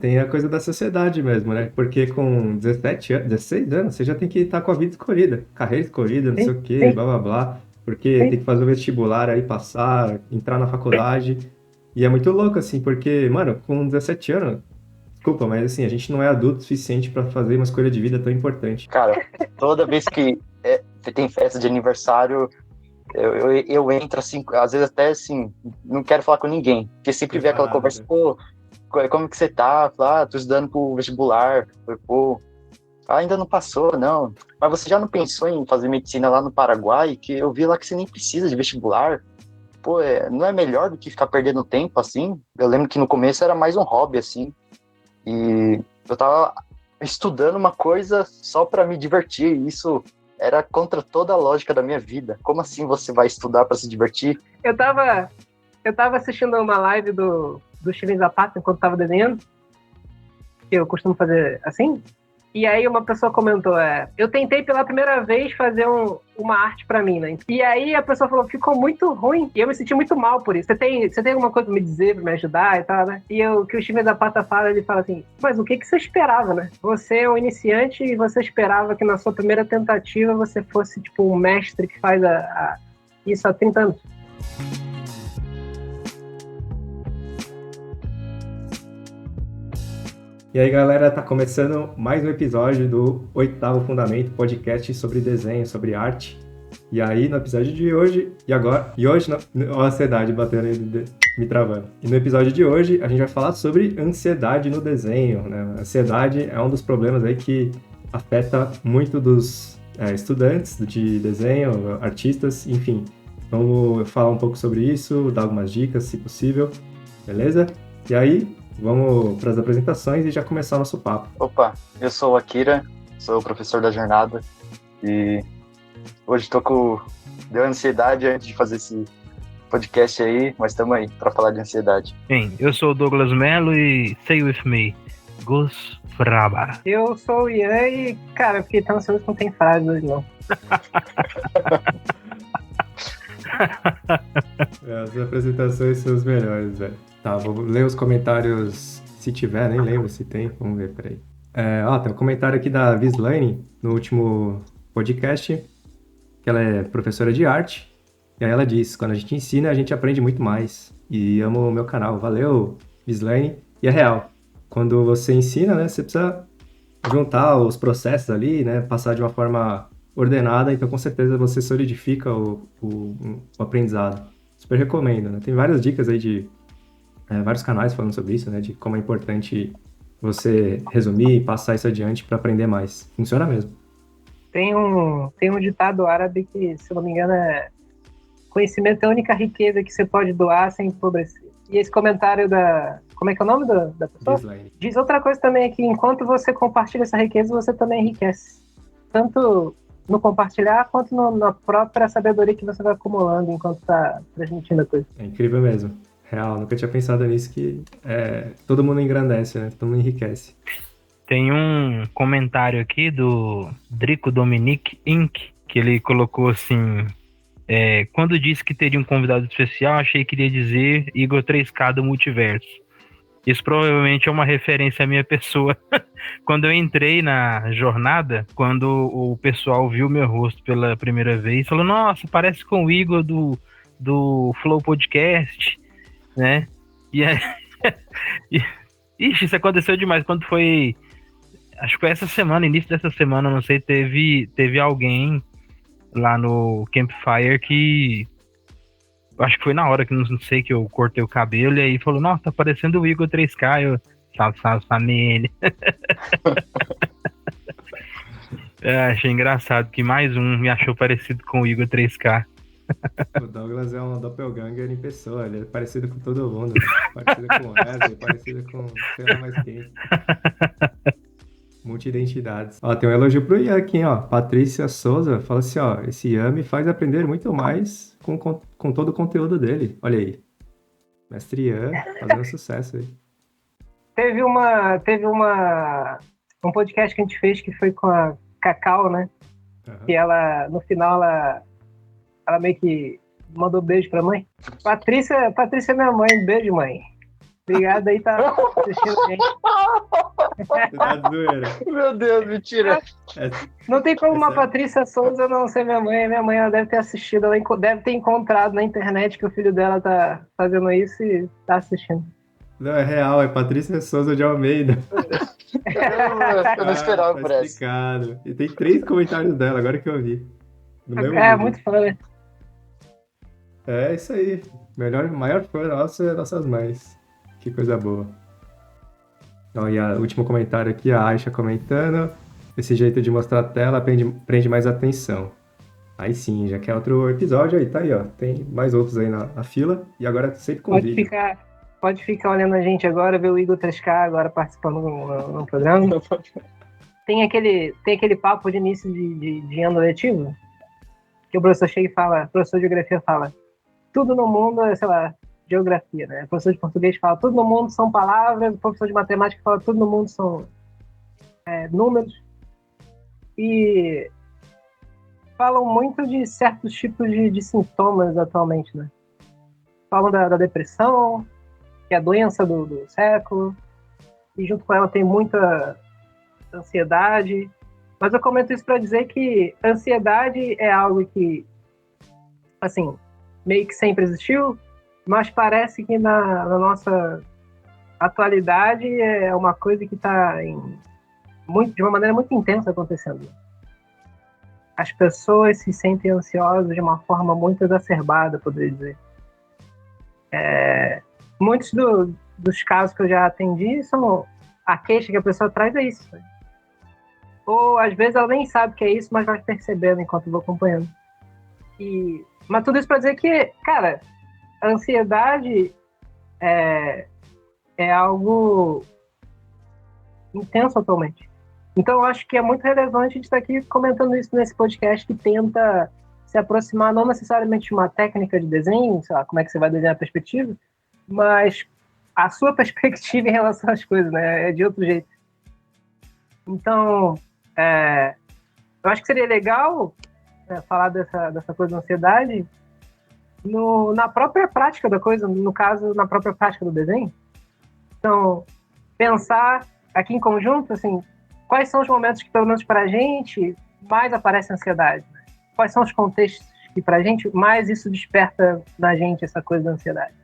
Tem a coisa da sociedade mesmo, né? Porque com 17 anos, 16 anos, você já tem que estar com a vida escolhida, carreira escolhida, não sei Sim, o quê, sim, blá blá blá. Porque sim. tem que fazer o vestibular aí, passar, entrar na faculdade. E é muito louco, assim, porque, mano, com 17 anos, desculpa, mas assim, a gente não é adulto o suficiente pra fazer uma escolha de vida tão importante. Cara, toda vez que tem festa de aniversário, eu entro assim, às vezes até assim, não quero falar com ninguém, porque sempre vê aquela Preparado, conversa, né? pô, como que você tá? Fala, tô estudando pro vestibular. Falei, pô, ainda não passou, não. Mas você já não pensou em fazer medicina lá no Paraguai? Que eu vi lá que você nem precisa de vestibular. Pô, não é melhor do que ficar perdendo tempo assim? Eu lembro que no começo era mais um hobby, assim. E eu tava estudando uma coisa só para me divertir, e isso era contra toda a lógica da minha vida. Como assim você vai estudar para se divertir? Eu tava, eu tava assistindo uma live do Steven Zapata enquanto tava desenhando, que eu costumo fazer assim. E aí uma pessoa comentou, eu tentei pela primeira vez fazer uma arte pra mim, né? E aí a pessoa falou, ficou muito ruim. E eu me senti muito mal por isso. Você tem alguma coisa pra me dizer, pra me ajudar e tal, né? E o que o Steven Zapata fala, ele fala assim, mas o que você esperava, né? Você é um iniciante e você esperava que na sua primeira tentativa você fosse, tipo, um mestre que faz isso há 30 anos. E aí, galera, tá começando mais um episódio do Oitavo Fundamento, podcast sobre desenho, sobre arte. E aí, no episódio de hoje, e hoje, ó, a ansiedade batendo aí, me travando. E no episódio de hoje, a gente vai falar sobre ansiedade no desenho, né? A ansiedade é um dos problemas aí que afeta muito dos estudantes de desenho, artistas, enfim. Vamos falar um pouco sobre isso, dar algumas dicas, se possível, beleza? E aí, vamos para as apresentações e já começar o nosso papo. Opa, eu sou o Akira, sou o professor da jornada e hoje tô com. Deu ansiedade antes de fazer esse podcast aí, mas estamos aí para falar de ansiedade. Bem, eu sou o Douglas Mello e Say With Me, Gus Fraba. Eu sou o Ian e, cara, eu fiquei tão ansioso que não tem frase hoje, não. As apresentações são as melhores, velho. Tá, vou ler os comentários, se tiver, nem lembro se tem. Vamos ver, peraí. Tem um comentário aqui da Vislaine, no último podcast, que ela é professora de arte. E aí ela diz, quando a gente ensina, a gente aprende muito mais. E amo o meu canal. Valeu, Vislaine. E é real. Quando você ensina, né, você precisa juntar os processos ali, né, passar de uma forma ordenada, então com certeza você solidifica o aprendizado. Super recomendo, né? Tem várias dicas aí de vários canais falando sobre isso, né, de como é importante você resumir e passar isso adiante para aprender mais. Funciona mesmo. Tem um ditado árabe que, se eu não me engano, conhecimento é a única riqueza que você pode doar sem empobrecer. E esse comentário como é que é o nome da pessoa? Baseline. Diz outra coisa também, é que enquanto você compartilha essa riqueza, você também enriquece. Tanto no compartilhar, quanto na própria sabedoria que você vai acumulando enquanto está transmitindo a coisa. É incrível mesmo. Real, nunca tinha pensado nisso que todo mundo engrandece, né? Todo mundo enriquece. Tem um comentário aqui do Drico Dominic Inc., que ele colocou assim: quando disse que teria um convidado especial, achei que iria dizer Igor 3K do Multiverso. Isso provavelmente é uma referência à minha pessoa. Quando eu entrei na jornada, quando o pessoal viu meu rosto pela primeira vez, falou, nossa, parece com o Igor do Flow Podcast, né? E aí... Ixi, isso aconteceu demais. Quando foi... Acho que foi essa semana, início dessa semana, não sei, teve alguém lá no Campfire que... Acho que foi na hora que não sei que eu cortei o cabelo e aí falou, nossa, tá parecendo o Igor 3K. Eu, salve nele. Achei engraçado que mais um me achou parecido com o Igor 3K. O Douglas é um doppelganger em pessoa, ele é parecido com todo mundo. Parecido com o Wesley, parecido com sei lá mais quem. Multi-identidades. Ó, tem um elogio pro Ian aqui, ó. Patrícia Souza fala assim, ó, esse Ian me faz aprender muito mais com todo o conteúdo dele. Olha aí. Mestre Ian fazendo sucesso aí. Um podcast que a gente fez que foi com a Cacau, né? Uhum. Que ela, no final, ela meio que mandou beijo pra mãe. Patrícia é minha mãe. Beijo, mãe. Obrigado aí, tá assistindo a gente. Tá de zoeira. Meu Deus, mentira. É, Não tem como uma Essa é- Patrícia Souza não ser minha mãe. Minha mãe ela deve ter assistido, ela deve ter encontrado na internet que o filho dela tá fazendo isso e tá assistindo. Não, é real, é Patrícia Souza de Almeida. Eu não esperava Tá por essa. explicado. E tem 3 comentários dela, agora que eu vi. No mesmo É, vídeo. muito fã, né? É isso aí. Maior fã nossa é nossas mães. Que coisa boa. Então, e o último comentário aqui, a Aisha comentando. Esse jeito de mostrar a tela prende mais atenção. Aí sim, já quer outro episódio aí, tá aí, ó. Tem mais outros aí na fila. E agora sempre com vídeo. Pode ficar olhando a gente agora, ver o Igor 3K agora participando no programa. Tem aquele papo de início de ano letivo, que o professor chega e fala, o professor de geografia fala, tudo no mundo é, sei lá, geografia, né? O professor de português fala, tudo no mundo são palavras, o professor de matemática fala, tudo no mundo são números. E falam muito de certos tipos de sintomas atualmente, né? Falam da depressão, que é a doença do século, e junto com ela tem muita ansiedade. Mas eu comento isso para dizer que ansiedade é algo que, assim, meio que sempre existiu, mas parece que na nossa atualidade é uma coisa que está de uma maneira muito intensa acontecendo. As pessoas se sentem ansiosas de uma forma muito exacerbada, poderia dizer. Muitos dos casos que eu já atendi são a queixa que a pessoa traz é isso. Né? Ou às vezes ela nem sabe que é isso, mas vai percebendo enquanto eu vou acompanhando. Mas tudo isso para dizer que, cara, a ansiedade é algo intenso atualmente. Então eu acho que é muito relevante a gente estar aqui comentando isso nesse podcast que tenta se aproximar não necessariamente de uma técnica de desenho, sei lá, como é que você vai desenhar a perspectiva, mas a sua perspectiva em relação às coisas, né? É de outro jeito. Então, eu acho que seria legal falar dessa coisa da ansiedade na própria prática da coisa, no caso, na própria prática do desenho. Então, pensar aqui em conjunto, assim, quais são os momentos que, pelo menos para a gente, mais aparece ansiedade? Né? Quais são os contextos que, para a gente, mais isso desperta na gente, essa coisa da ansiedade?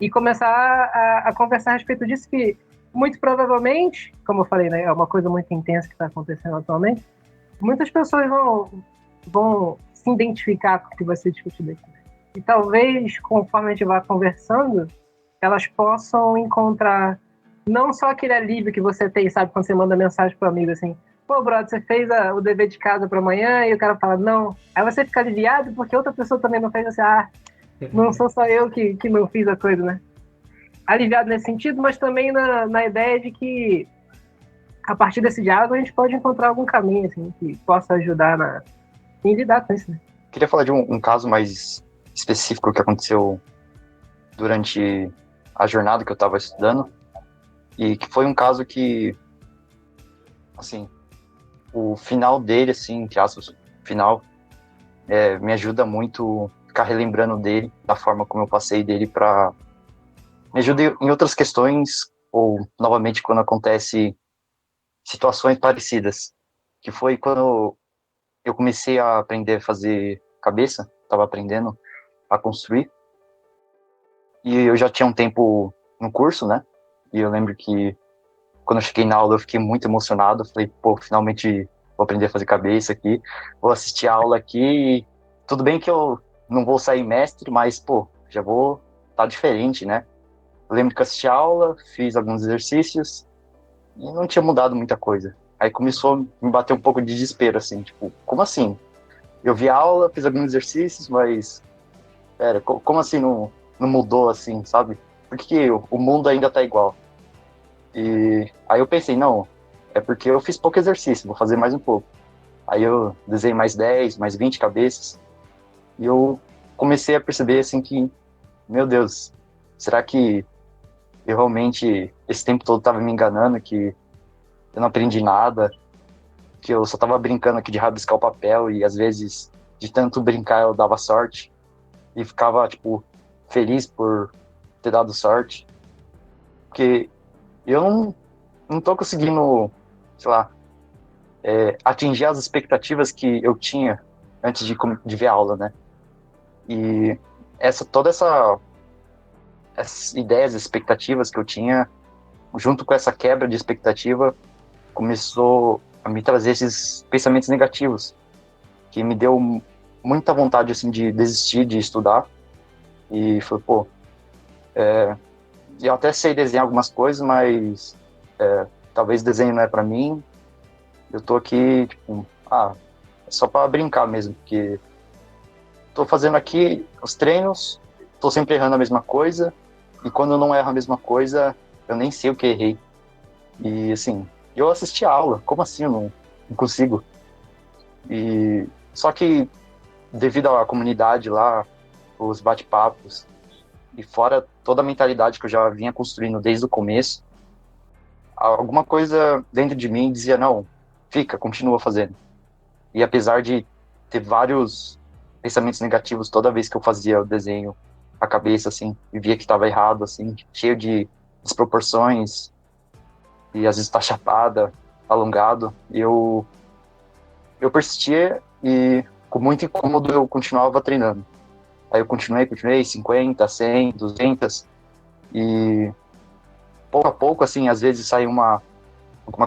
E começar a conversar a respeito disso, que muito provavelmente, como eu falei, né, é uma coisa muito intensa que está acontecendo atualmente, muitas pessoas vão se identificar com o que vai ser discutido aqui. Né? E talvez, conforme a gente vá conversando, elas possam encontrar não só aquele alívio que você tem, sabe, quando você manda mensagem pro amigo, assim, pô, brother, você fez o dever de casa para amanhã, e o cara fala, não. Aí você fica aliviado porque outra pessoa também não fez, assim, não sou só eu que não fiz a coisa, né? Aliviado nesse sentido, mas também na ideia de que a partir desse diálogo a gente pode encontrar algum caminho, assim, que possa ajudar em lidar com isso, né? Queria falar de um caso mais específico que aconteceu durante a jornada que eu estava estudando, e que foi um caso que, assim, o final dele, assim, entre aspas, final, me ajuda muito ficar relembrando dele, da forma como eu passei dele me ajuda em outras questões, ou, novamente, quando acontece situações parecidas, que foi quando eu comecei a aprender a fazer cabeça, estava aprendendo a construir, e eu já tinha um tempo no curso, né, e eu lembro que quando eu cheguei na aula eu fiquei muito emocionado, falei, pô, finalmente vou aprender a fazer cabeça aqui, vou assistir a aula aqui, e tudo bem que eu não vou sair mestre, mas, pô, já vou estar diferente, né. Eu lembro que eu assisti a aula, fiz alguns exercícios, e não tinha mudado muita coisa. Aí começou a me bater um pouco de desespero, assim, tipo, como assim? Eu vi a aula, fiz alguns exercícios, mas, pera, como assim não mudou, assim, sabe? Por que o mundo ainda tá igual? E aí eu pensei, não, é porque eu fiz pouco exercício, vou fazer mais um pouco. Aí eu desenhei mais 10, mais 20 cabeças, e eu comecei a perceber, assim, que, meu Deus, será que eu realmente, esse tempo todo, tava me enganando, que eu não aprendi nada, que eu só tava brincando aqui de rabiscar o papel, e às vezes, de tanto brincar, eu dava sorte, e ficava, tipo, feliz por ter dado sorte, porque eu não tô conseguindo, sei lá, atingir as expectativas que eu tinha antes de ver a aula, né? E essas ideias, expectativas que eu tinha, junto com essa quebra de expectativa, começou a me trazer esses pensamentos negativos, que me deu muita vontade, assim, de desistir de estudar. E foi, pô, eu até sei desenhar algumas coisas, mas talvez desenho não é para mim. Eu tô aqui, tipo, é só para brincar mesmo, porque tô fazendo aqui os treinos, tô sempre errando a mesma coisa, e quando eu não erro a mesma coisa, eu nem sei o que errei. E, assim, eu assisti a aula, como assim eu não consigo? E só que, devido à comunidade lá, os bate-papos, e fora toda a mentalidade que eu já vinha construindo desde o começo, alguma coisa dentro de mim dizia, não, fica, continua fazendo. E apesar de ter vários pensamentos negativos toda vez que eu fazia o desenho, a cabeça, assim, e via que estava errado, assim, cheio de desproporções, e às vezes tá chapada, alongado, eu persistia e com muito incômodo eu continuava treinando. Aí eu continuei, 50, 100, 200, e pouco a pouco, assim, às vezes saía uma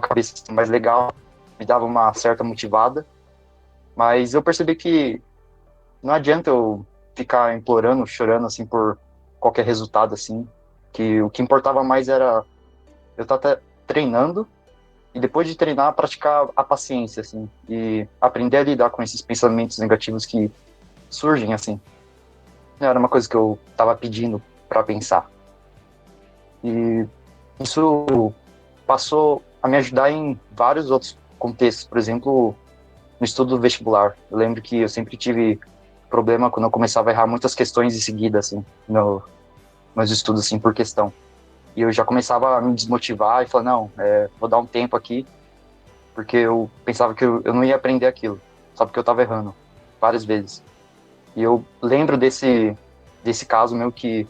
cabeça mais legal, me dava uma certa motivada, mas eu percebi que não adianta eu ficar implorando, chorando, assim, por qualquer resultado, assim, que o que importava mais era eu estar treinando e depois de treinar, praticar a paciência, assim, e aprender a lidar com esses pensamentos negativos que surgem, assim. Era uma coisa que eu estava pedindo para pensar. E isso passou a me ajudar em vários outros contextos, por exemplo, no estudo do vestibular. Eu lembro que eu sempre tive problema quando eu começava a errar muitas questões em seguida, assim, nos estudos, assim, por questão. E eu já começava a me desmotivar e falar, não, vou dar um tempo aqui, porque eu pensava que eu não ia aprender aquilo, só porque eu estava errando várias vezes. E eu lembro desse caso meu que,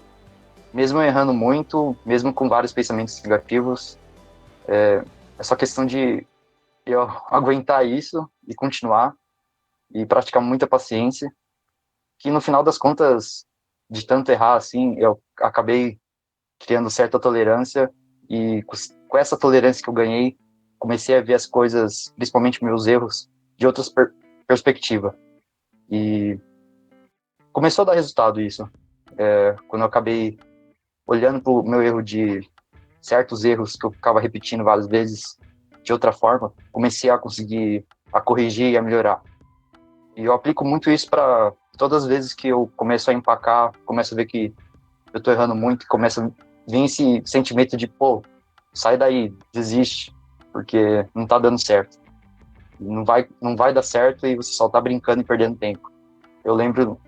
mesmo errando muito, mesmo com vários pensamentos negativos, é só questão de eu aguentar isso e continuar e praticar muita paciência, que no final das contas, de tanto errar assim, eu acabei criando certa tolerância e com essa tolerância que eu ganhei, comecei a ver as coisas, principalmente meus erros, de outras perspectiva. E começou a dar resultado isso. Quando eu acabei olhando para o meu erro de certos erros que eu ficava repetindo várias vezes de outra forma, comecei a conseguir a corrigir e a melhorar. E eu aplico muito isso para todas as vezes que eu começo a empacar, começo a ver que eu tô errando muito, começa a vir esse sentimento de, pô, sai daí, desiste, porque não tá dando certo. Não vai dar certo e você só tá brincando e perdendo tempo. Eu lembro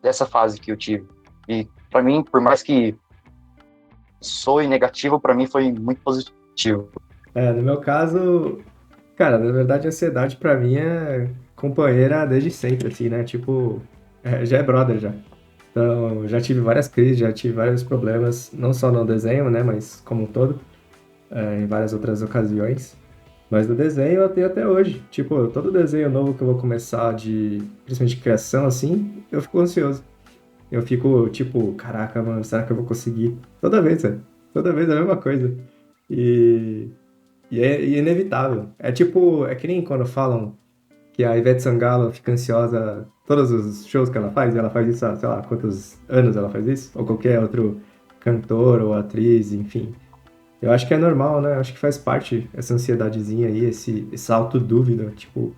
dessa fase que eu tive. E para mim, por mais que soe negativo, para mim foi muito positivo. No meu caso, cara, na verdade a ansiedade pra mim é companheira desde sempre, assim, né? Tipo, já é brother já. Então, já tive várias crises, já tive vários problemas, não só no desenho, né? Mas como um todo, em várias outras ocasiões. Mas no desenho eu tenho até hoje. Tipo, todo desenho novo que eu vou começar principalmente de criação, assim, eu fico ansioso. Eu fico, tipo, caraca, mano, será que eu vou conseguir? Toda vez, velho. Toda vez é a mesma coisa. E, e é inevitável. É tipo, é que nem quando falam que a Ivete Sangalo fica ansiosa todos os shows que ela faz isso há, sei lá, quantos anos ela faz isso? Ou qualquer outro cantor ou atriz, enfim. Eu acho que é normal, né? Eu acho que faz parte essa ansiedadezinha aí, essa autodúvida, tipo,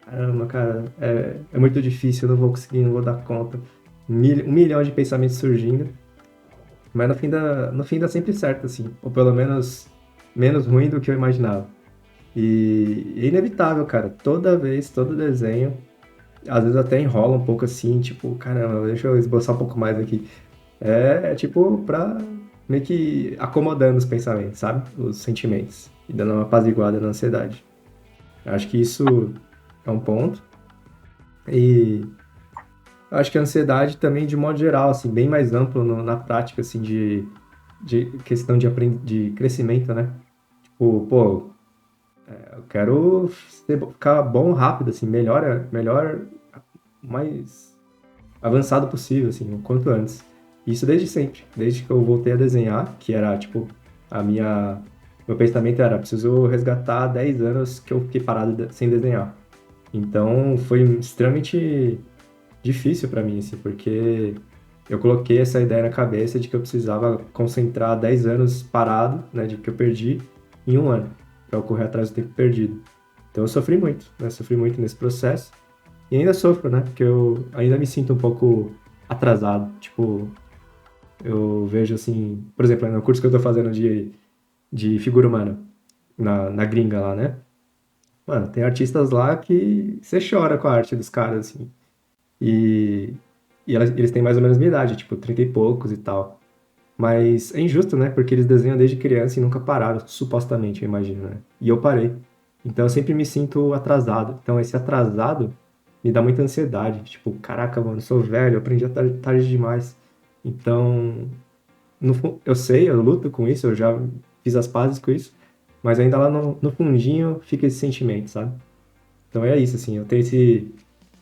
caramba, cara, é muito difícil, eu não vou conseguir, não vou dar conta. Um milhão de pensamentos surgindo, mas no fim dá sempre certo, assim. Ou pelo menos menos ruim do que eu imaginava. E é inevitável, cara. Toda vez, todo desenho, às vezes até enrola um pouco assim, tipo, caramba, deixa eu esboçar um pouco mais aqui. É tipo pra meio que acomodando os pensamentos, sabe? Os sentimentos. E dando uma apaziguada na ansiedade. Eu acho que isso é um ponto. E eu acho que a ansiedade também, de modo geral, assim, bem mais amplo na prática, assim, de de questão de crescimento, né? Tipo, pô, eu quero ficar bom rápido, assim, melhor, mais avançado possível, assim, o quanto antes. Isso desde sempre, desde que eu voltei a desenhar, que era, tipo, a minha... Meu pensamento era, preciso resgatar 10 anos que eu fiquei parado sem desenhar. Então, foi extremamente difícil pra mim, assim, porque eu coloquei essa ideia na cabeça de que eu precisava concentrar 10 anos parado, né, de que eu perdi em um ano, para eu correr atrás do tempo perdido. Então eu sofri muito, né, sofri muito nesse processo e ainda sofro, né, porque eu ainda me sinto um pouco atrasado, tipo, eu vejo assim, por exemplo, no curso que eu tô fazendo de figura humana, na gringa lá, né, mano, tem artistas lá que você chora com a arte dos caras, assim, e, eles têm mais ou menos minha idade, tipo, 30 e poucos e tal. Mas é injusto, né? Porque eles desenham desde criança e nunca pararam, supostamente, eu imagino, né? E eu parei. Então eu sempre me sinto atrasado. Então esse atrasado me dá muita ansiedade. Tipo, caraca, mano, eu sou velho, eu aprendi tarde demais. Então, eu sei, eu luto com isso, eu já fiz as pazes com isso. Mas ainda lá no fundinho fica esse sentimento, sabe? Então é isso, assim, eu tenho esse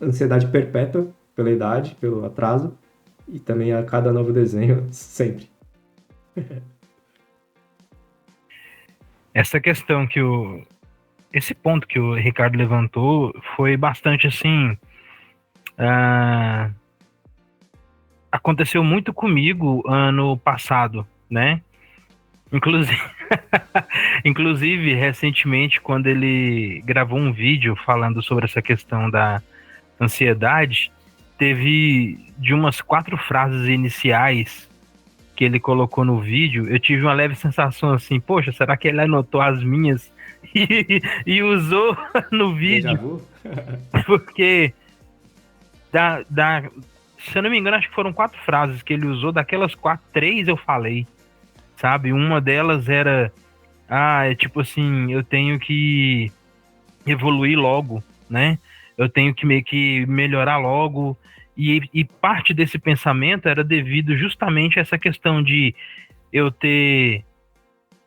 ansiedade perpétua pela idade, pelo atraso, e também a cada novo desenho, sempre. Essa questão esse ponto que o Ricardo levantou foi bastante assim. Aconteceu muito comigo ano passado, né? Inclusive, inclusive, recentemente, quando ele gravou um vídeo falando sobre essa questão da ansiedade, teve de umas 4 frases iniciais que ele colocou no vídeo, eu tive uma leve sensação assim, poxa, será que ele anotou as minhas e usou no Déjà vídeo? vu? Porque, se eu não me engano, acho que foram 4 frases que ele usou, daquelas 4, 3 eu falei, sabe? Uma delas era, é tipo assim, eu tenho que evoluir logo, né? Eu tenho que meio que melhorar logo. E parte desse pensamento era devido justamente a essa questão de eu ter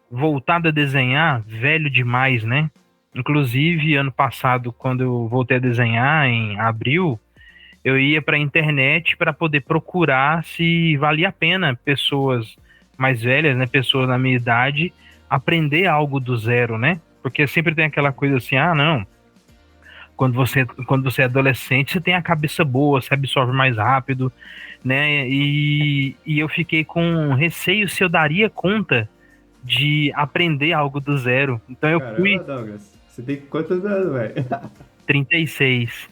voltado a desenhar velho demais, né? Inclusive, ano passado, quando eu voltei a desenhar, em abril, eu ia para a internet para poder procurar se valia a pena pessoas mais velhas, né? Pessoas na minha idade, aprender algo do zero, né? Porque sempre tem aquela coisa assim, não, quando você é adolescente, você tem a cabeça boa, você absorve mais rápido, né? E eu fiquei com receio se eu daria conta de aprender algo do zero. Então eu Caramba, fui Douglas. Você tem quantos anos, velho? 36.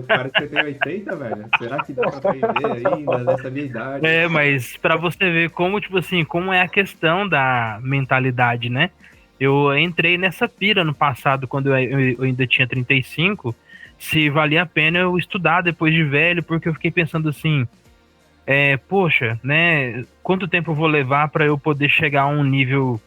Parece que você tem 80, velho. Será que dá pra aprender ainda nessa minha idade? Mas para você ver como, tipo assim, como é a questão da mentalidade, né? Eu entrei nessa pira no passado, quando eu ainda tinha 35, se valia a pena eu estudar depois de velho, porque eu fiquei pensando assim, poxa, né? Quanto tempo eu vou levar para eu poder chegar a um nível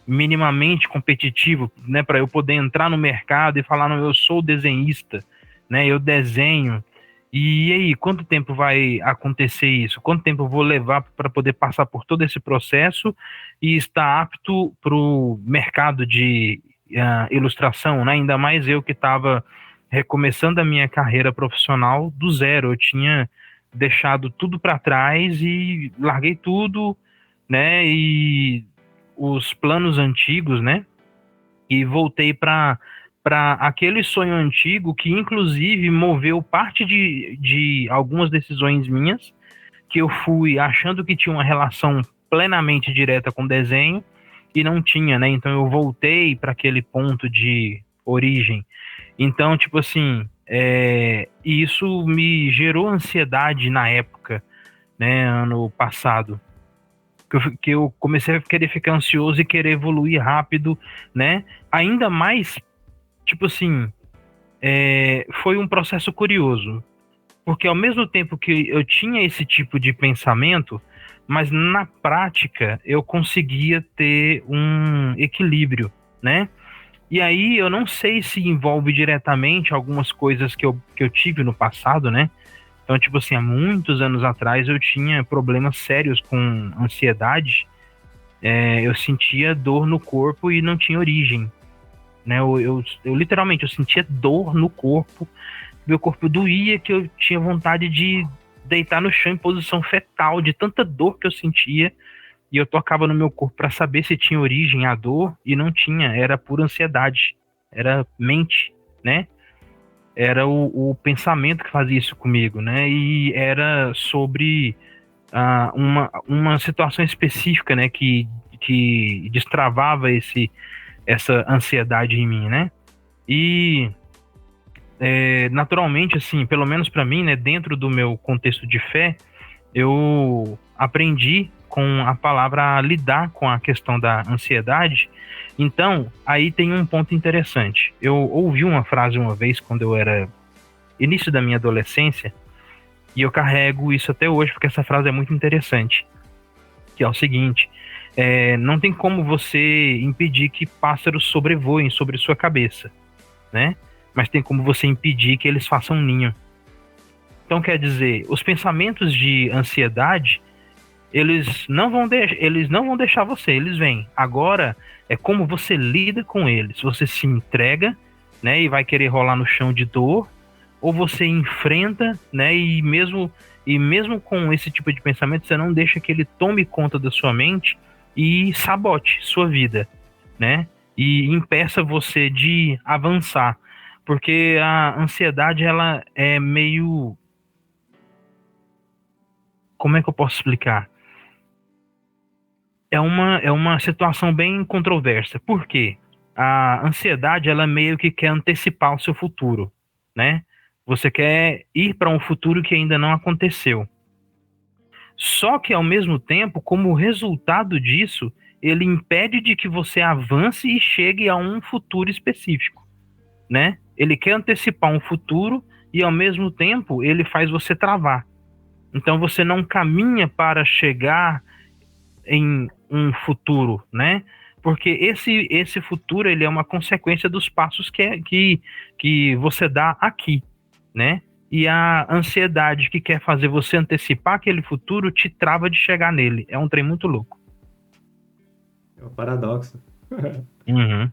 minimamente competitivo, né? Para eu poder entrar no mercado e falar, não, eu sou desenhista, né? Eu desenho. E aí, quanto tempo vai acontecer isso? Quanto tempo eu vou levar para poder passar por todo esse processo e estar apto para o mercado de ilustração, né? Ainda mais eu que estava recomeçando a minha carreira profissional do zero. Eu tinha deixado tudo para trás e larguei tudo, né? E os planos antigos, né? E voltei para aquele sonho antigo que, inclusive, moveu parte de algumas decisões minhas, que eu fui achando que tinha uma relação plenamente direta com desenho e não tinha, né? Então eu voltei para aquele ponto de origem. Então, tipo assim, isso me gerou ansiedade na época, né? Ano passado. Que eu comecei a querer ficar ansioso e querer evoluir rápido, né? Ainda mais, tipo assim, foi um processo curioso, porque ao mesmo tempo que eu tinha esse tipo de pensamento, mas na prática eu conseguia ter um equilíbrio, né? E aí eu não sei se envolve diretamente algumas coisas que eu tive no passado, né? Então, tipo assim, há muitos anos atrás eu tinha problemas sérios com ansiedade eu sentia dor no corpo e não tinha origem, né? Eu literalmente, eu sentia dor no corpo, meu corpo doía, que eu tinha vontade de deitar no chão em posição fetal, de tanta dor que eu sentia, e eu tocava no meu corpo para saber se tinha origem a dor, e não tinha, era pura ansiedade, era mente, né? Era o pensamento que fazia isso comigo, né? E era sobre uma situação específica, né? Que destravava essa ansiedade em mim, né? E naturalmente, assim, pelo menos para mim, né? Dentro do meu contexto de fé, eu aprendi com a palavra a lidar com a questão da ansiedade. Então, aí tem um ponto interessante. Eu ouvi uma frase uma vez quando eu era início da minha adolescência, e eu carrego isso até hoje porque essa frase é muito interessante, que é o seguinte: não tem como você impedir que pássaros sobrevoem sobre sua cabeça, né? Mas tem como você impedir que eles façam um ninho. Então, quer dizer, os pensamentos de ansiedade, eles não vão deixar você, eles vêm. Agora, é como você lida com eles. Você se entrega, né, e vai querer rolar no chão de dor, ou você enfrenta, né, e mesmo com esse tipo de pensamento, você não deixa que ele tome conta da sua mente e sabote sua vida, né, e impeça você de avançar. Porque a ansiedade, ela é meio... Como é que eu posso explicar? É uma situação bem controversa. Por quê? A ansiedade, ela meio que quer antecipar o seu futuro, né? Você quer ir para um futuro que ainda não aconteceu. Só que, ao mesmo tempo, como resultado disso, ele impede de que você avance e chegue a um futuro específico, né? Ele quer antecipar um futuro e, ao mesmo tempo, ele faz você travar. Então, você não caminha para chegar em um futuro, né? Porque esse futuro, ele é uma consequência dos passos que você dá aqui, né? E a ansiedade que quer fazer você antecipar aquele futuro te trava de chegar nele. É um trem muito louco. É um paradoxo. Uhum.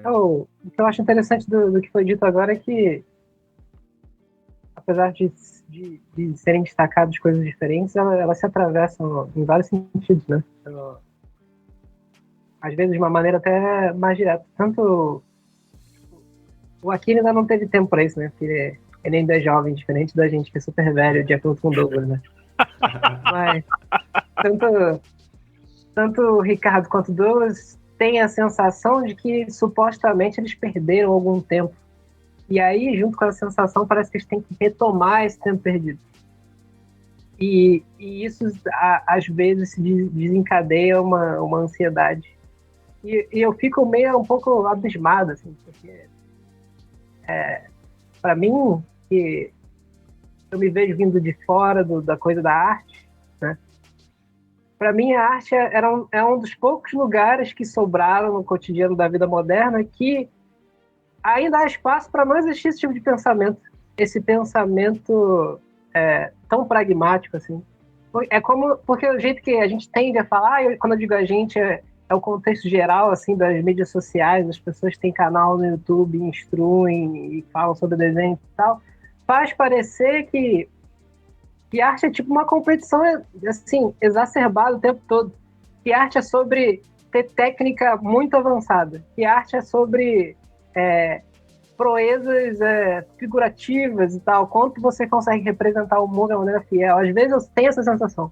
O que eu acho interessante do que foi dito agora é que, apesar de serem destacadas coisas diferentes, elas se atravessam em vários sentidos, né? Às vezes de uma maneira até mais direta. Tanto o Akira ainda não teve tempo para isso, né? Porque ele ainda é jovem, diferente da gente que é super velho, de acordo com o Douglas, né? Mas tanto o Ricardo quanto o Douglas têm a sensação de que supostamente eles perderam algum tempo. E aí, junto com a sensação, parece que eles têm que retomar esse tempo perdido. E isso, às vezes, se desencadeia uma ansiedade. E eu fico meio um pouco abismado, assim, porque para mim, que eu me vejo vindo de fora da coisa da arte, né? Para mim, a arte é um dos poucos lugares que sobraram no cotidiano da vida moderna que ainda há espaço para não existir esse tipo de pensamento. Esse pensamento tão pragmático, assim. Porque o jeito que a gente tende a falar, quando eu digo a gente, é o contexto geral, assim, das mídias sociais, as pessoas têm canal no YouTube, instruem e falam sobre desenho e tal, faz parecer que arte é tipo uma competição, assim, exacerbada o tempo todo. Que arte é sobre ter técnica muito avançada. Que arte é sobre proezas figurativas e tal. Quanto você consegue representar o mundo de uma maneira fiel. Às vezes eu tenho essa sensação.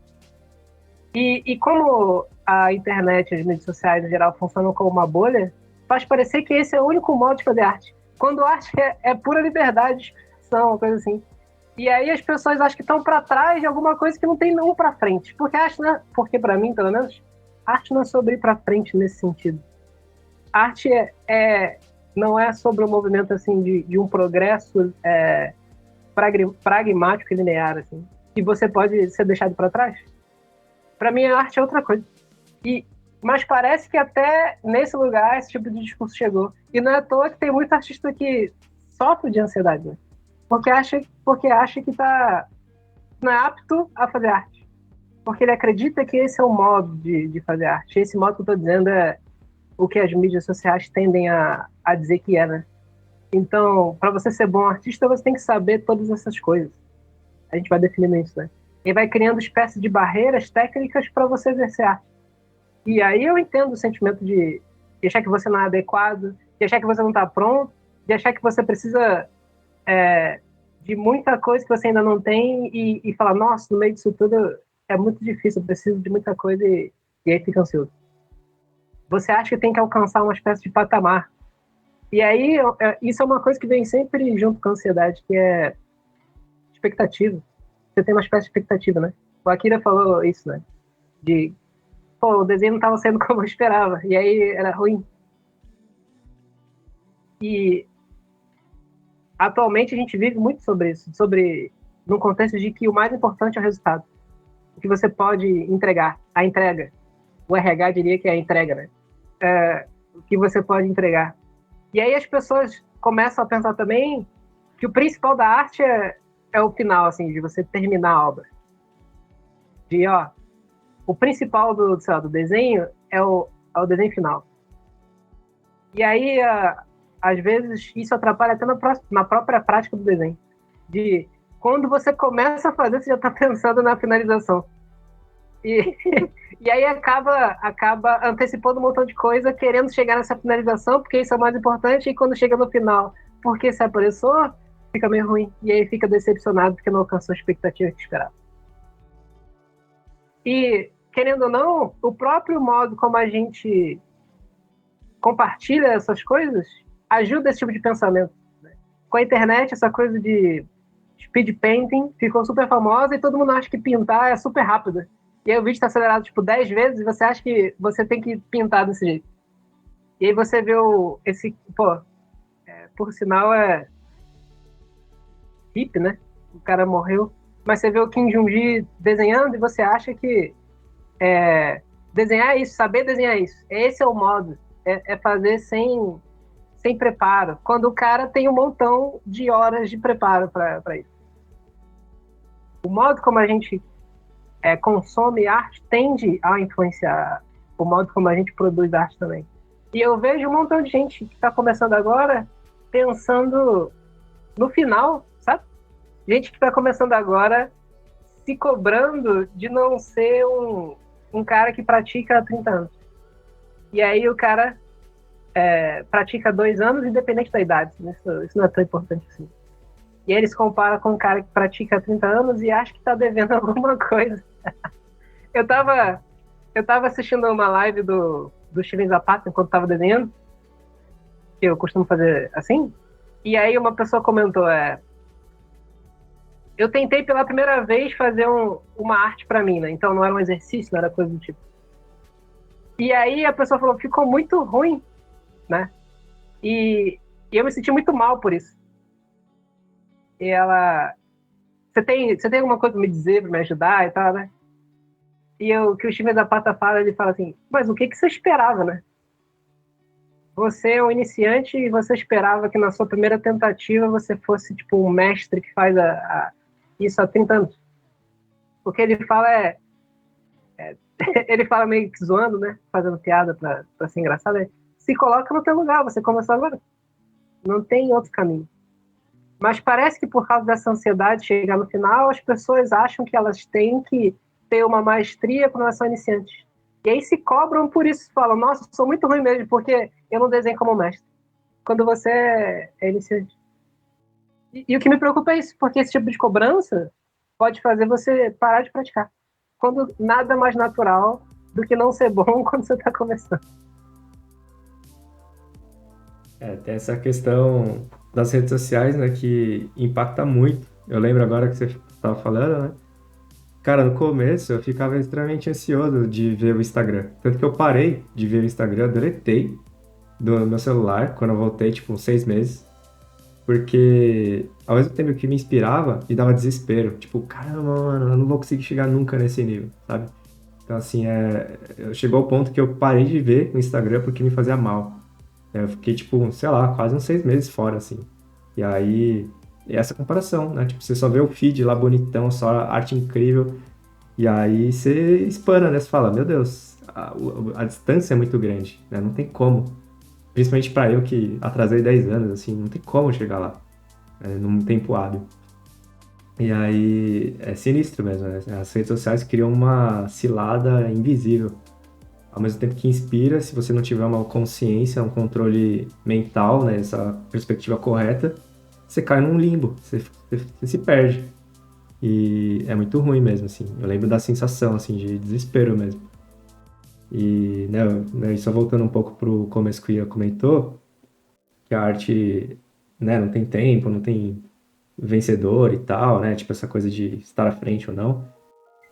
E como a internet e as mídias sociais, em geral, funcionam como uma bolha, faz parecer que esse é o único modo de fazer arte. Quando arte é pura liberdade, são uma coisa assim. E aí as pessoas acham que estão para trás de alguma coisa que não tem não para frente. Porque para mim, pelo menos, arte não é sobre ir para frente nesse sentido. Arte não é sobre um movimento assim de um progresso pragmático e linear, assim, que você pode ser deixado para trás. Para mim, a arte é outra coisa. Mas parece que até nesse lugar esse tipo de discurso chegou. E não é à toa que tem muito artista que sofre de ansiedade, né? Porque acha que não é apto a fazer arte. porque ele acredita que esse é o modo de fazer arte. Esse modo que eu estou dizendo é o que as mídias sociais tendem a dizer que é, né? Então, para você ser bom artista, você tem que saber todas essas coisas. A gente vai definindo isso, né? E vai criando espécie de barreiras técnicas para você exercer arte. E aí eu entendo o sentimento de achar que você não é adequado, de achar que você não está pronto, de achar que você precisa de muita coisa que você ainda não tem e falar, nossa, no meio disso tudo é muito difícil, eu preciso de muita coisa e aí fica ansioso. Você acha que tem que alcançar uma espécie de patamar. E aí, isso é uma coisa que vem sempre junto com a ansiedade, que é expectativa. Você tem uma espécie de expectativa, né? O Akira falou isso, né? O desenho não estava sendo como eu esperava, e aí era ruim. E atualmente a gente vive muito sobre isso, num contexto de que o mais importante é o resultado. O que você pode entregar, a entrega. O RH diria que é a entrega, né? O que você pode entregar. E aí as pessoas começam a pensar também que o principal da arte é o final, assim, de você terminar a obra. O principal do desenho é o desenho final. E aí, às vezes, isso atrapalha até na própria prática do desenho. De quando você começa a fazer, você já está pensando na finalização. E aí acaba antecipando um montão de coisa, querendo chegar nessa finalização, porque isso é o mais importante, e quando chega no final, porque se apressou, fica meio ruim. E aí fica decepcionado porque não alcançou a expectativa que esperava. E, querendo ou não, o próprio modo como a gente compartilha essas coisas ajuda esse tipo de pensamento. Né? Com a internet, essa coisa de speed painting ficou super famosa e todo mundo acha que pintar é super rápido. E aí o vídeo está acelerado, 10 vezes e você acha que você tem que pintar desse jeito. E aí você vê por sinal é hippie, né? O cara morreu. Mas você vê o Kim Jong-un desenhando e você acha que desenhar é isso, saber desenhar é isso. Esse é o modo. É fazer sem preparo. Quando o cara tem um montão de horas de preparo para isso. O modo como a gente consome arte tende a influenciar o modo como a gente produz arte também. E eu vejo um montão de gente que está começando agora pensando no final, sabe? Gente que está começando agora se cobrando de não ser um cara que pratica há 30 anos. E aí o cara pratica 2 anos, independente da idade. Isso não é tão importante assim. E aí ele se compara com um cara que pratica há 30 anos e acha que está devendo alguma coisa. Eu tava assistindo uma live do Steven Zapata enquanto estava desenhando, que eu costumo fazer assim, e aí uma pessoa comentou, eu tentei pela primeira vez fazer uma arte para mim, né? Então não era um exercício, não era coisa do tipo. E aí a pessoa falou, ficou muito ruim, né? E eu me senti muito mal por isso. E ela... Você tem alguma coisa para me dizer, para me ajudar e tal, né? E o que o Steven Zapata fala, ele fala assim, mas o que você esperava, né? Você é um iniciante e você esperava que na sua primeira tentativa você fosse tipo um mestre que faz isso há 30 anos. O que ele fala ele fala meio que zoando, né? Fazendo piada pra ser engraçado. Se coloca no teu lugar, você começou agora. Não tem outro caminho. Mas parece que por causa dessa ansiedade de chegar no final, as pessoas acham que elas têm que ter uma maestria quando elas são iniciantes. E aí se cobram por isso. Falam, nossa, eu sou muito ruim mesmo, porque eu não desenho como mestre. Quando você é iniciante. E o que me preocupa é isso, porque esse tipo de cobrança pode fazer você parar de praticar. Quando nada mais natural do que não ser bom quando você está começando. Tem essa questão das redes sociais, né, que impacta muito. Eu lembro agora que você estava falando, né? Cara, no começo eu ficava extremamente ansioso de ver o Instagram. Tanto que eu parei de ver o Instagram, eu deletei do meu celular quando eu voltei, tipo, uns 6 meses. Porque ao mesmo tempo que me inspirava, me dava desespero. Tipo, caramba, mano, eu não vou conseguir chegar nunca nesse nível, sabe? Então, assim, chegou ao ponto que eu parei de ver o Instagram porque me fazia mal. Eu fiquei, tipo, sei lá, quase uns 6 meses fora, assim. E aí, essa comparação, né? Tipo, você só vê o feed lá bonitão, só arte incrível. E aí você espana, né? Você fala, meu Deus, a distância é muito grande, né? Não tem como. Principalmente pra eu que atrasei 10 anos, assim, não tem como chegar lá, né? Num tempo hábil. E aí é sinistro mesmo, né? As redes sociais criam uma cilada invisível. Ao mesmo tempo que inspira, se você não tiver uma consciência, um controle mental, né? Essa perspectiva correta, você cai num limbo, você se perde. E é muito ruim mesmo, assim. Eu lembro da sensação, assim, de desespero mesmo. E, né, só voltando um pouco pro começo que o Ian comentou, que a arte, né, não tem tempo, não tem vencedor e tal, né? Tipo, essa coisa de estar à frente ou não.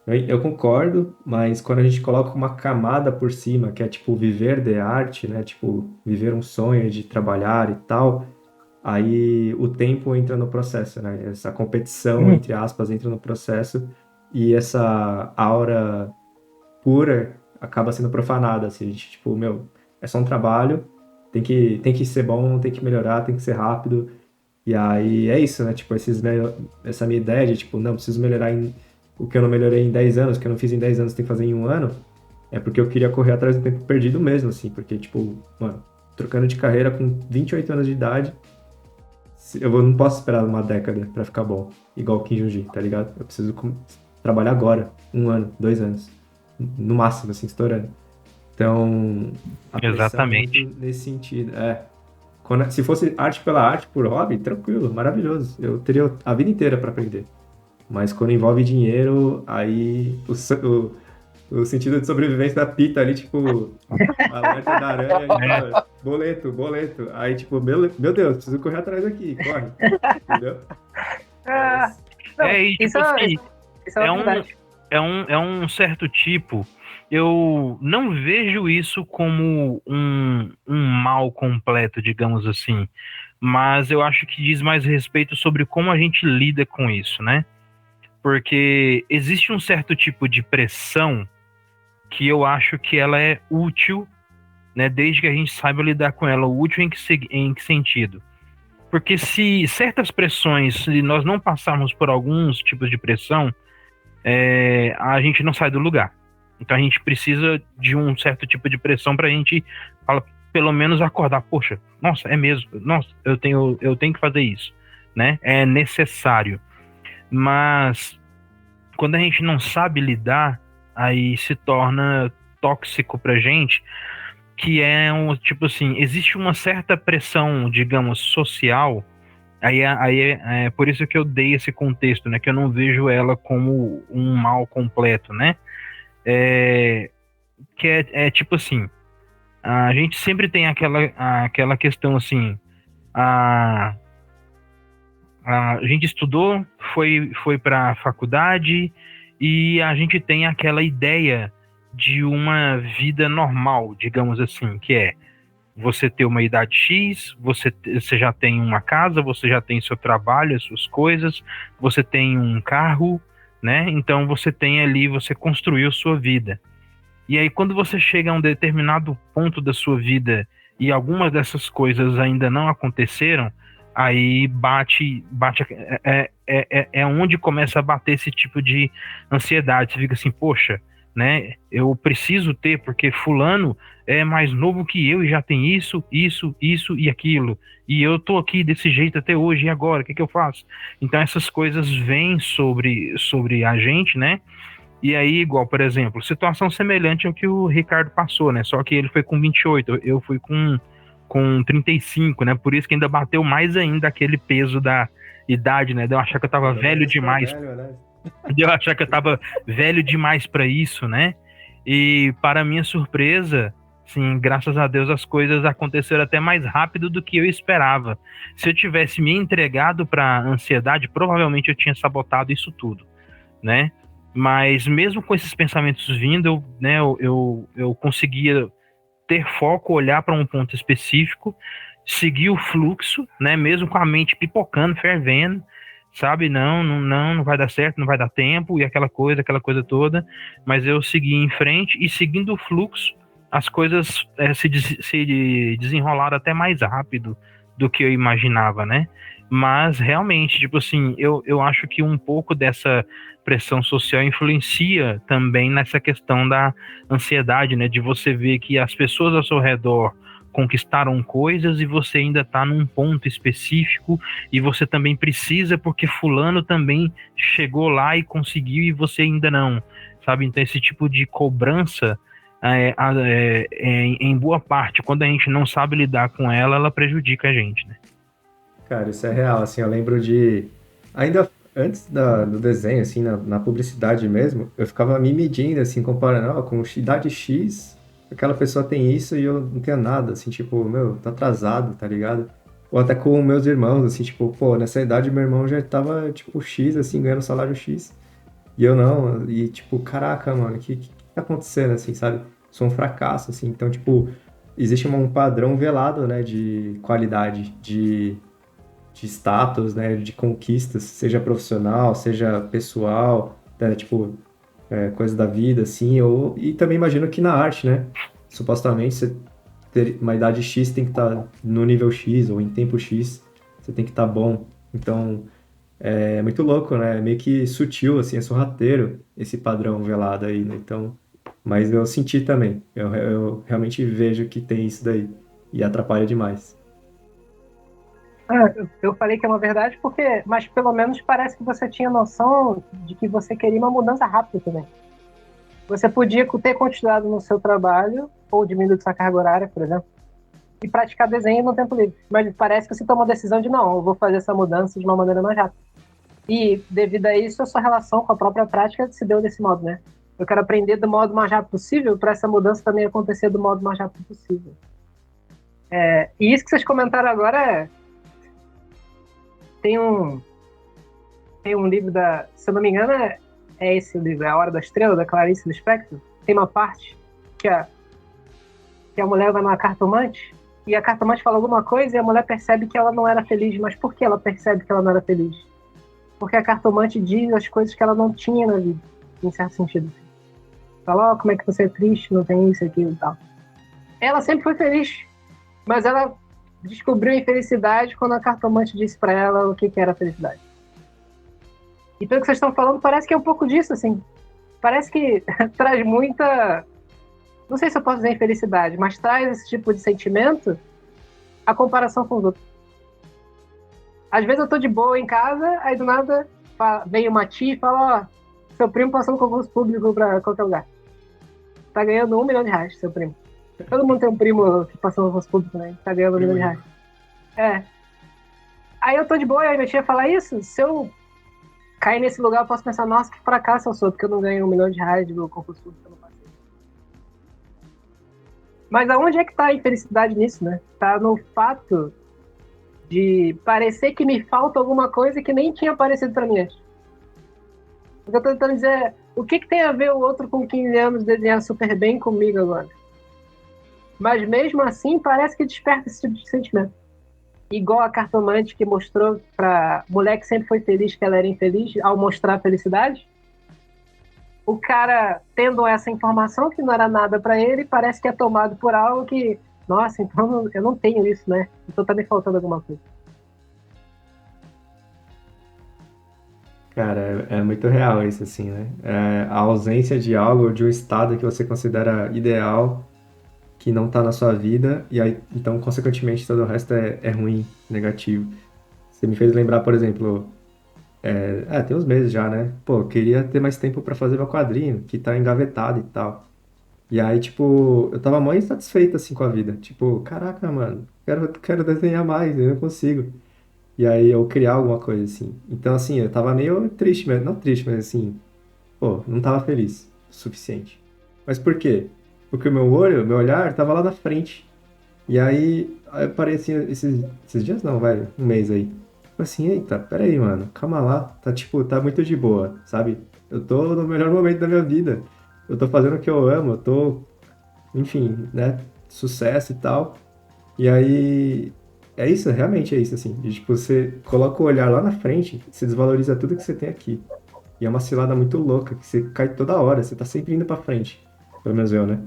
Eu concordo, mas quando a gente coloca uma camada por cima, que é tipo viver de arte, né? Tipo, viver um sonho de trabalhar e tal, aí o tempo entra no processo, né? Essa competição, entre aspas, entra no processo e essa aura pura acaba sendo profanada, assim, a gente, tipo, meu, é só um trabalho, tem que ser bom, tem que melhorar, tem que ser rápido, e aí é isso, né? Tipo, essa minha ideia de, tipo, não, preciso melhorar o que eu não melhorei em 10 anos, o que eu não fiz em 10 anos, tem que fazer em um ano, é porque eu queria correr atrás do tempo perdido mesmo, assim, porque, tipo, mano, trocando de carreira com 28 anos de idade, não posso esperar uma década pra ficar bom, igual o Kim Jong-un, tá ligado? Eu preciso trabalhar agora, um ano, 2 anos, no máximo, assim, estourando. Então, a pressão é muito Exatamente. nesse sentido. Se fosse arte pela arte, por hobby, tranquilo, maravilhoso. Eu teria a vida inteira para aprender. Mas quando envolve dinheiro, aí o sentido de sobrevivência da pita ali, tipo, alerta da aranha e É, fala, boleto, boleto. Aí, tipo, meu Deus, preciso correr atrás aqui, corre. Entendeu? Ah, Mas, não, e tipo isso é, assim, isso é é uma um, verdade. é um certo tipo. Eu não vejo isso como um mal completo, digamos assim. Mas eu acho que diz mais respeito sobre como a gente lida com isso, né? Porque existe um certo tipo de pressão que eu acho que ela é útil, né? Desde que a gente saiba lidar com ela. Útil em que sentido? Porque se certas pressões, se nós não passarmos por alguns tipos de pressão, a gente não sai do lugar. Então a gente precisa de um certo tipo de pressão para a gente, pelo menos, acordar. Poxa, nossa, é mesmo. Nossa, eu tenho que fazer isso, né? É necessário. Mas quando a gente não sabe lidar, aí se torna tóxico pra gente, que é um tipo assim, existe uma certa pressão, digamos, social. Aí é por isso que eu dei esse contexto, né? Que eu não vejo ela como um mal completo, né? É, que é tipo assim, a gente sempre tem aquela questão assim, a, a gente estudou, foi para a faculdade e a gente tem aquela ideia de uma vida normal, digamos assim, que é você ter uma idade X, você já tem uma casa, você já tem seu trabalho, as suas coisas, você tem um carro, né? Então você tem ali, você construiu sua vida. E aí, quando você chega a um determinado ponto da sua vida e algumas dessas coisas ainda não aconteceram, aí é onde começa a bater esse tipo de ansiedade. Você fica assim, poxa, né? Eu preciso ter, porque fulano é mais novo que eu e já tem isso, isso, isso e aquilo. E eu tô aqui desse jeito até hoje, e agora? O que eu faço? Então essas coisas vêm sobre a gente, né? E aí, igual, por exemplo, situação semelhante ao que o Ricardo passou, né? Só que ele foi com 28, eu fui com 35, né? Por isso que ainda bateu mais ainda aquele peso da idade, né? De eu achar que eu tava pelo velho menos ficou demais. velho, né? De eu achar que eu tava velho demais para isso, né? E para minha surpresa, sim, graças a Deus as coisas aconteceram até mais rápido do que eu esperava. Se eu tivesse me entregado para ansiedade, provavelmente eu tinha sabotado isso tudo, né? Mas mesmo com esses pensamentos vindo, eu conseguia ter foco, olhar para um ponto específico, seguir o fluxo, né? Mesmo com a mente pipocando, fervendo, sabe? Não vai dar certo, não vai dar tempo, e aquela coisa toda. Mas eu segui em frente e seguindo o fluxo, as coisas se desenrolaram até mais rápido do que eu imaginava, né? Mas realmente, tipo assim, eu acho que um pouco dessa pressão social influencia também nessa questão da ansiedade, né? De você ver que as pessoas ao seu redor conquistaram coisas e você ainda está num ponto específico e você também precisa porque fulano também chegou lá e conseguiu e você ainda não, sabe? Então esse tipo de cobrança em boa parte, quando a gente não sabe lidar com ela, ela prejudica a gente, né? Cara, isso é real, assim, eu lembro ainda antes do desenho, assim, na publicidade mesmo, eu ficava me medindo, assim, comparando, ó, com idade X, aquela pessoa tem isso e eu não tenho nada, assim, tipo, meu, tô atrasado, tá ligado? Ou até com meus irmãos, assim, tipo, pô, nessa idade meu irmão já tava, tipo, X, assim, ganhando salário X, e eu não, e tipo, caraca, mano, que tá acontecendo, assim, sabe? Sou um fracasso, assim, então, tipo, existe um padrão velado, né, de qualidade, de status, né, de conquistas, seja profissional, seja pessoal, né, tipo, coisa da vida, assim, e também imagino que na arte, né, supostamente você ter uma idade X tem que estar no nível X, ou em tempo X, você tem que estar bom, então é muito louco, né, é meio que sutil, assim, é sorrateiro esse padrão velado aí, né, então, mas eu senti também, eu realmente vejo que tem isso daí, e atrapalha demais. Eu falei que é uma verdade porque, mas pelo menos parece que você tinha noção de que você queria uma mudança rápida também. Você podia ter continuado no seu trabalho ou diminuído sua carga horária, por exemplo, e praticar desenho no tempo livre. Mas parece que você tomou a decisão de não, eu vou fazer essa mudança de uma maneira mais rápida. E devido a isso, a sua relação com a própria prática se deu desse modo, né? Eu quero aprender do modo mais rápido possível para essa mudança também acontecer do modo mais rápido possível. E isso que vocês comentaram agora tem um tem um livro se eu não me engano, é esse livro, é A Hora da Estrela, da Clarice Lispector. Tem uma parte que a mulher vai numa cartomante e a cartomante fala alguma coisa e a mulher percebe que ela não era feliz. Mas por que ela percebe que ela não era feliz? Porque a cartomante diz as coisas que ela não tinha na vida, em certo sentido. Fala, como é que você é triste, não tem isso, aquilo e tal. Ela sempre foi feliz, mas ela descobriu a infelicidade quando a cartomante disse para ela o que era felicidade. E pelo que vocês estão falando, parece que é um pouco disso, assim. Parece que traz muita... Não sei se eu posso dizer infelicidade, mas traz esse tipo de sentimento a comparação com os outros. Às vezes eu tô de boa em casa, aí do nada vem uma tia e fala, ó, seu primo passou no concurso público pra qualquer lugar. Tá ganhando R$ 1 milhão, seu primo. Todo mundo tem um primo que passou no concurso público, né? Tá ganhando R$ 1 milhão. Aí eu tô de boa, aí minha tia fala isso, se eu cair nesse lugar, eu posso pensar, nossa, que fracasso eu sou, porque eu não ganhei R$ 1 milhão do concurso público que eu não passei. Mas aonde é que tá a infelicidade nisso, né? Tá no fato de parecer que me falta alguma coisa que nem tinha aparecido pra mim antes. O que eu tô tentando dizer é, o que tem a ver o outro com 15 anos desenhar super bem comigo agora? Mas mesmo assim, parece que desperta esse tipo de sentimento. Igual a cartomante que mostrou pra mulher que sempre foi feliz que ela era infeliz ao mostrar a felicidade. O cara, tendo essa informação que não era nada pra ele, parece que é tomado por algo que, nossa, então eu não tenho isso, né? Então tá me faltando alguma coisa. Cara, é muito real isso, assim, né? A ausência de algo, de um estado que você considera ideal, que não tá na sua vida, e aí, então, consequentemente, todo o resto é ruim, negativo. Você me fez lembrar, por exemplo, tem uns meses já, né? Pô, eu queria ter mais tempo pra fazer meu quadrinho, que tá engavetado e tal. E aí, tipo, eu tava muito insatisfeito, assim, com a vida. Tipo, caraca, mano, quero desenhar mais, eu não consigo. E aí eu criar alguma coisa assim. Então, assim, eu tava meio triste, mas não triste, mas assim, pô, não tava feliz o suficiente. Mas por quê? Porque o meu olhar tava lá na frente. E aí eu parei assim, esses dias não, vai, um mês aí. Tipo assim, eita, peraí, mano, calma lá. Tá tipo, tá muito de boa, sabe? Eu tô no melhor momento da minha vida. Eu tô fazendo o que eu amo, eu tô, enfim, né? Sucesso e tal. E aí, é isso, realmente é isso, assim. E, tipo, você coloca o olhar lá na frente, você desvaloriza tudo que você tem aqui. E é uma cilada muito louca, que você cai toda hora, você tá sempre indo pra frente. pelo menos eu, né?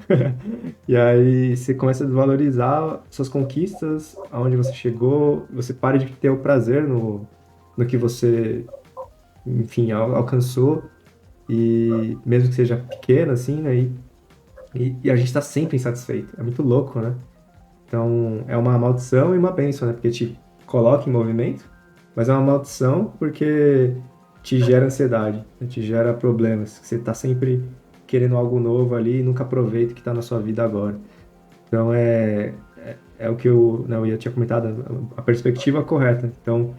E aí você começa a valorizar suas conquistas, aonde você chegou, você para de ter o prazer no que você, enfim, alcançou, e mesmo que seja pequeno, assim, né? E a gente tá sempre insatisfeito. É muito louco, né? Então, é uma maldição e uma bênção, né? Porque te coloca em movimento, mas é uma maldição porque te gera ansiedade, né? Te gera problemas. Você tá sempre querendo algo novo ali e nunca aproveita o que tá na sua vida agora. Então, é o que eu ia tinha comentado, a perspectiva correta. Então,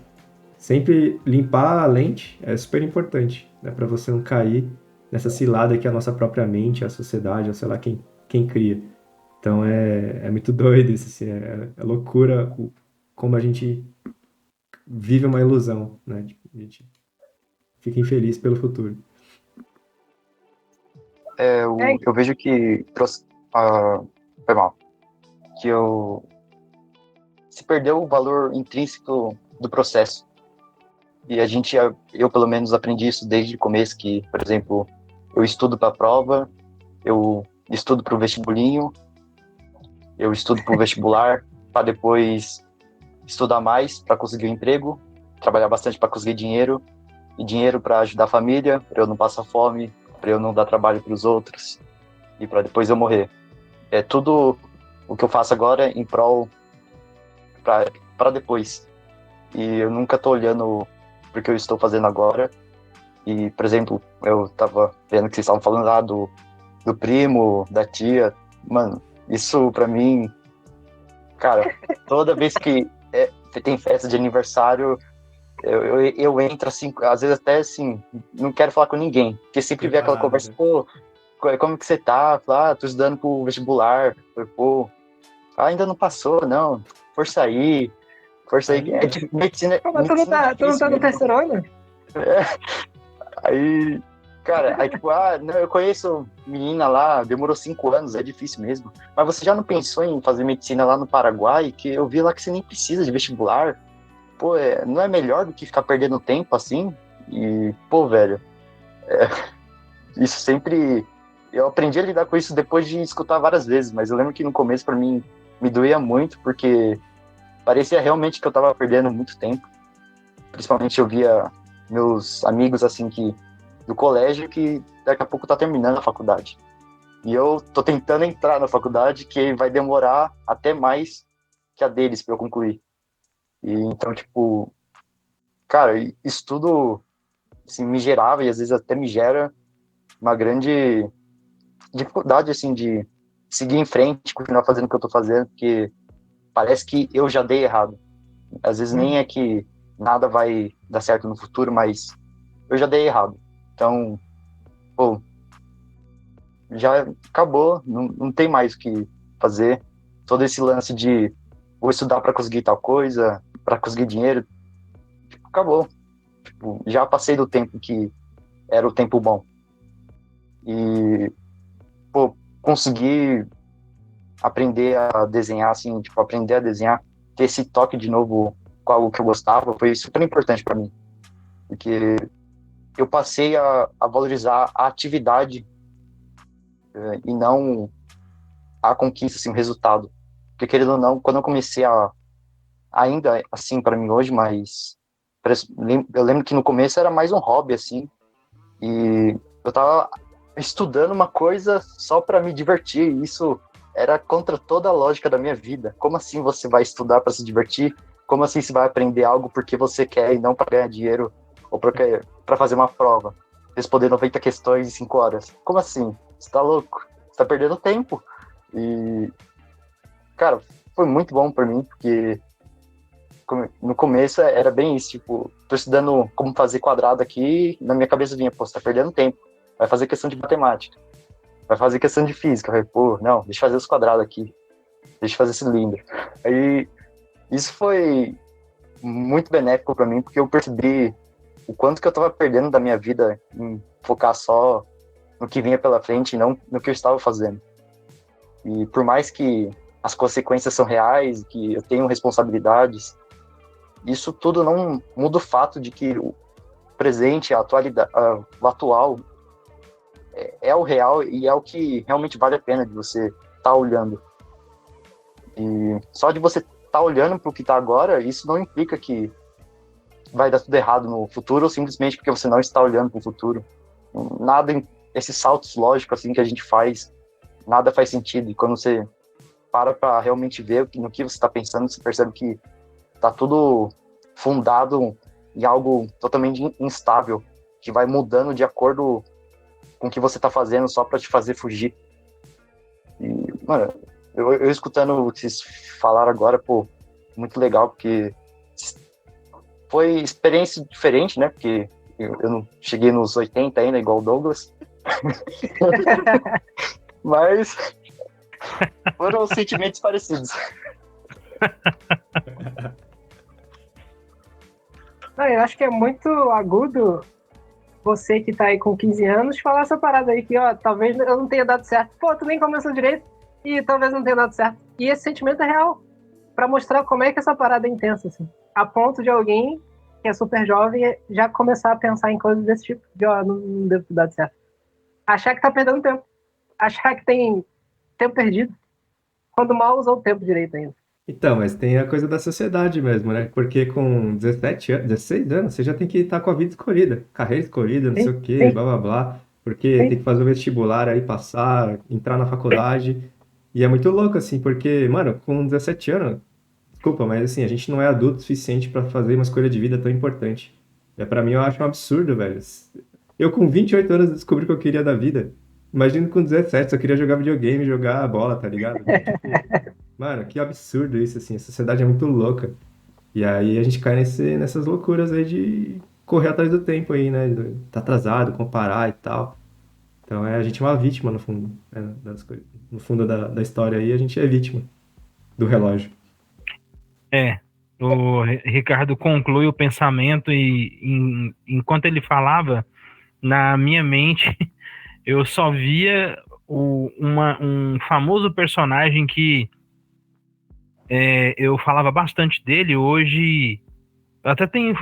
sempre limpar a lente é super importante, né? Para você não cair nessa cilada que é a nossa própria mente, a sociedade, ou sei lá quem cria. Então é muito doido isso, assim, é loucura como a gente vive uma ilusão, né? Tipo, a gente fica infeliz pelo futuro. É, Eu vejo que foi mal, que eu se perdeu o valor intrínseco do processo. E eu pelo menos aprendi isso desde o começo, que, por exemplo, eu estudo para a prova, eu estudo para o vestibulinho, eu estudo para o vestibular, para depois estudar mais para conseguir um emprego, trabalhar bastante para conseguir dinheiro, e dinheiro para ajudar a família, para eu não passar fome, para eu não dar trabalho para os outros, e para depois eu morrer. É tudo o que eu faço agora em prol para depois. E eu nunca tô olhando pro que eu estou fazendo agora. E, por exemplo, eu tava vendo que vocês estavam falando lá do primo, da tia. Mano, isso pra mim, cara, toda vez que tem festa de aniversário, eu entro assim, às vezes até assim, não quero falar com ninguém. Porque sempre vê aquela Preparado, conversa, né? pô, como que você tá? Fala, tô estudando pro vestibular. Pô, ainda não passou, não. Força aí. Força aí. Ainda. pô, mas Medicina é tu não difícil tá no mesmo. terceiro ano? Aí, cara, aí tipo, não, eu conheço menina lá, demorou 5 anos, é difícil mesmo. Mas você já não pensou em fazer medicina lá no Paraguai? Que eu vi lá que você nem precisa de vestibular. Pô, não é melhor do que ficar perdendo tempo assim? E, pô, velho, isso sempre. Eu aprendi a lidar com isso depois de escutar várias vezes, mas eu lembro que no começo, pra mim, me doía muito, porque parecia realmente que eu tava perdendo muito tempo. Principalmente eu via meus amigos, assim, que do colégio, que daqui a pouco tá terminando a faculdade. E eu tô tentando entrar na faculdade, que vai demorar até mais que a deles pra eu concluir. E então, tipo, cara, isso tudo assim, me gerava e às vezes até me gera uma grande dificuldade, assim, de seguir em frente, continuar fazendo o que eu tô fazendo, porque parece que eu já dei errado. Às vezes nem é que nada vai dar certo no futuro, mas eu já dei errado. Então, pô, já acabou, não tem mais o que fazer. Todo esse lance de vou estudar para conseguir tal coisa, para conseguir dinheiro, acabou. Tipo, já passei do tempo que era o tempo bom. E, pô, conseguir aprender a desenhar, assim, tipo, aprender a desenhar, ter esse toque de novo com algo que eu gostava, foi super importante para mim. Porque eu passei a valorizar a atividade e não a conquista, assim, o resultado. Porque, querendo ou não, quando eu comecei ainda assim para mim hoje, mas eu lembro que no começo era mais um hobby, assim, e eu tava estudando uma coisa só para me divertir, e isso era contra toda a lógica da minha vida. Como assim você vai estudar para se divertir? Como assim você vai aprender algo porque você quer e não para ganhar dinheiro ou para fazer uma prova? Responder 90 questões em 5 horas. Como assim? Você tá louco? Você tá perdendo tempo. E, cara, foi muito bom para mim, porque no começo era bem isso, tipo, tô estudando como fazer quadrado aqui, na minha cabeça vinha, pô, você tá perdendo tempo, vai fazer questão de matemática, vai fazer questão de física, vai, pô, não, deixa eu fazer os quadrados aqui, deixa eu fazer cilindro. Aí, isso foi muito benéfico para mim, porque eu percebi o quanto que eu tava perdendo da minha vida em focar só no que vinha pela frente e não no que eu estava fazendo. E por mais que as consequências são reais, que eu tenho responsabilidades, isso tudo não muda o fato de que o presente, o atual, é o real e é o que realmente vale a pena de você estar olhando. E só de você estar olhando para o que está agora, isso não implica que vai dar tudo errado no futuro, ou simplesmente porque você não está olhando para o futuro. Nada, esses saltos lógicos assim que a gente faz, nada faz sentido. E quando você para realmente ver no que você está pensando, você percebe que está tudo fundado em algo totalmente instável, que vai mudando de acordo com o que você está fazendo só para te fazer fugir. E, mano, eu escutando o que vocês falaram agora, pô, muito legal, porque foi experiência diferente, né? Porque eu não cheguei nos 80 ainda, igual o Douglas. Mas foram sentimentos parecidos. Não, eu acho que é muito agudo você que tá aí com 15 anos falar essa parada aí que, ó, talvez eu não tenha dado certo. Pô, tu nem começou direito e talvez não tenha dado certo. E esse sentimento é real, pra mostrar como é que essa parada é intensa, assim. A ponto de alguém que é super jovem já começar a pensar em coisas desse tipo. De, ó, não devo ter dado certo. Achar que tá perdendo tempo. Achar que tem tempo perdido. Quando mal usou o tempo direito ainda. Então, mas tem a coisa da sociedade mesmo, né? Porque com 17 anos, 16 anos, você já tem que estar com a vida escolhida, carreira escolhida, não sei o quê, Sim. blá blá blá. Porque tem que fazer o vestibular aí, passar, entrar na faculdade. E é muito louco, assim, porque, mano, com 17 anos, desculpa, mas assim, a gente não é adulto o suficiente pra fazer uma escolha de vida tão importante. Pra mim, eu acho um absurdo, velho. Eu, com 28 anos, descobri o que eu queria da vida. Imagino com 17, só queria jogar videogame, jogar bola, tá ligado? Tipo, mano, que absurdo isso, assim. A sociedade é muito louca. E aí a gente cai nessas loucuras aí de correr atrás do tempo aí, né? Tá atrasado, comparar e tal. Então a gente é uma vítima, no fundo, né, das coisas. No fundo da história aí, a gente é vítima do relógio. O Ricardo conclui o pensamento e enquanto ele falava, na minha mente, eu só via um famoso personagem que eu falava bastante dele. Hoje até tenho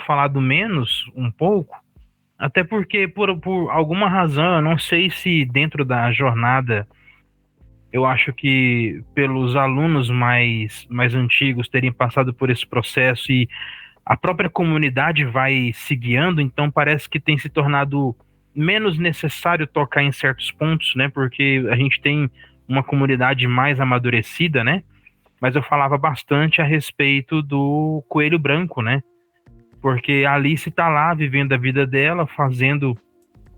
falado menos um pouco, até porque por alguma razão, eu não sei se dentro da jornada, eu acho que pelos alunos mais antigos terem passado por esse processo e a própria comunidade vai se guiando, então parece que tem se tornado menos necessário tocar em certos pontos, né? Porque a gente tem uma comunidade mais amadurecida, né? Mas eu falava bastante a respeito do Coelho Branco, né? Porque a Alice tá lá vivendo a vida dela, fazendo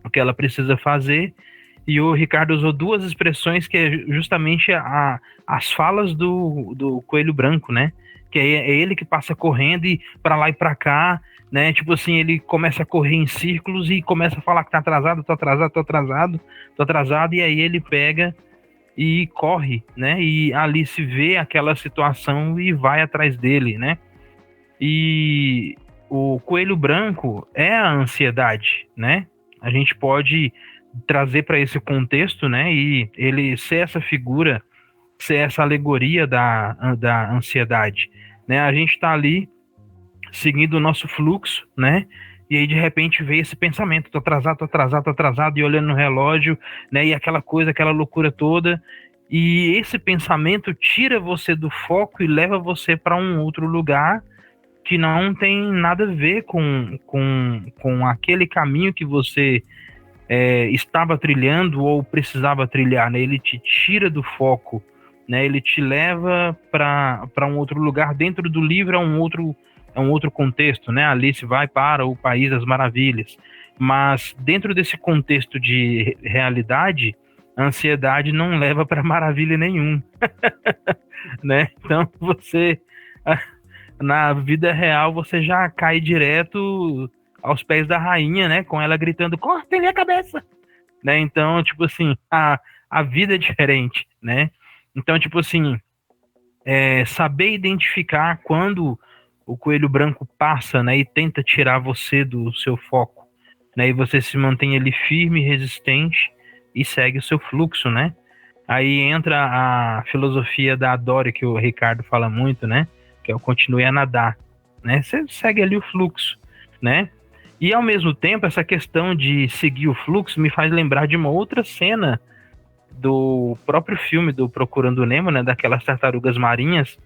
o que ela precisa fazer, e o Ricardo usou duas expressões que é justamente as falas do Coelho Branco, né? Que é ele que passa correndo e para lá e para cá, né? Tipo assim, ele começa a correr em círculos e começa a falar que tá atrasado, tô atrasado, tô atrasado, tô atrasado, e aí ele pega e corre, né? E a Alice vê aquela situação e vai atrás dele, né? E o Coelho Branco é a ansiedade, né? A gente pode trazer para esse contexto, né? E ele ser essa figura, ser essa alegoria da ansiedade, né? A gente está ali seguindo o nosso fluxo, né? E aí de repente veio esse pensamento, tô atrasado, e olhando no relógio, né? E aquela coisa, aquela loucura toda. E esse pensamento tira você do foco e leva você para um outro lugar que não tem nada a ver com aquele caminho que você estava trilhando ou precisava trilhar, né? Ele te tira do foco, né? Ele te leva para um outro lugar. Dentro do livro é um outro contexto, né? Alice vai para o País das Maravilhas, mas dentro desse contexto de realidade, a ansiedade não leva para maravilha nenhum, né? Então você na vida real você já cai direto aos pés da rainha, né? Com ela gritando, corta-lhe a cabeça! Né? Então, tipo assim, a vida é diferente, né? Então, tipo assim, saber identificar quando o Coelho Branco passa, né? E tenta tirar você do seu foco, né? E você se mantém ali firme, resistente e segue o seu fluxo, né? Aí entra a filosofia da Dory, que o Ricardo fala muito, né? Que é o continue a nadar, né? Você segue ali o fluxo, né? E ao mesmo tempo, essa questão de seguir o fluxo me faz lembrar de uma outra cena do próprio filme do Procurando Nemo, né? Daquelas tartarugas marinhas,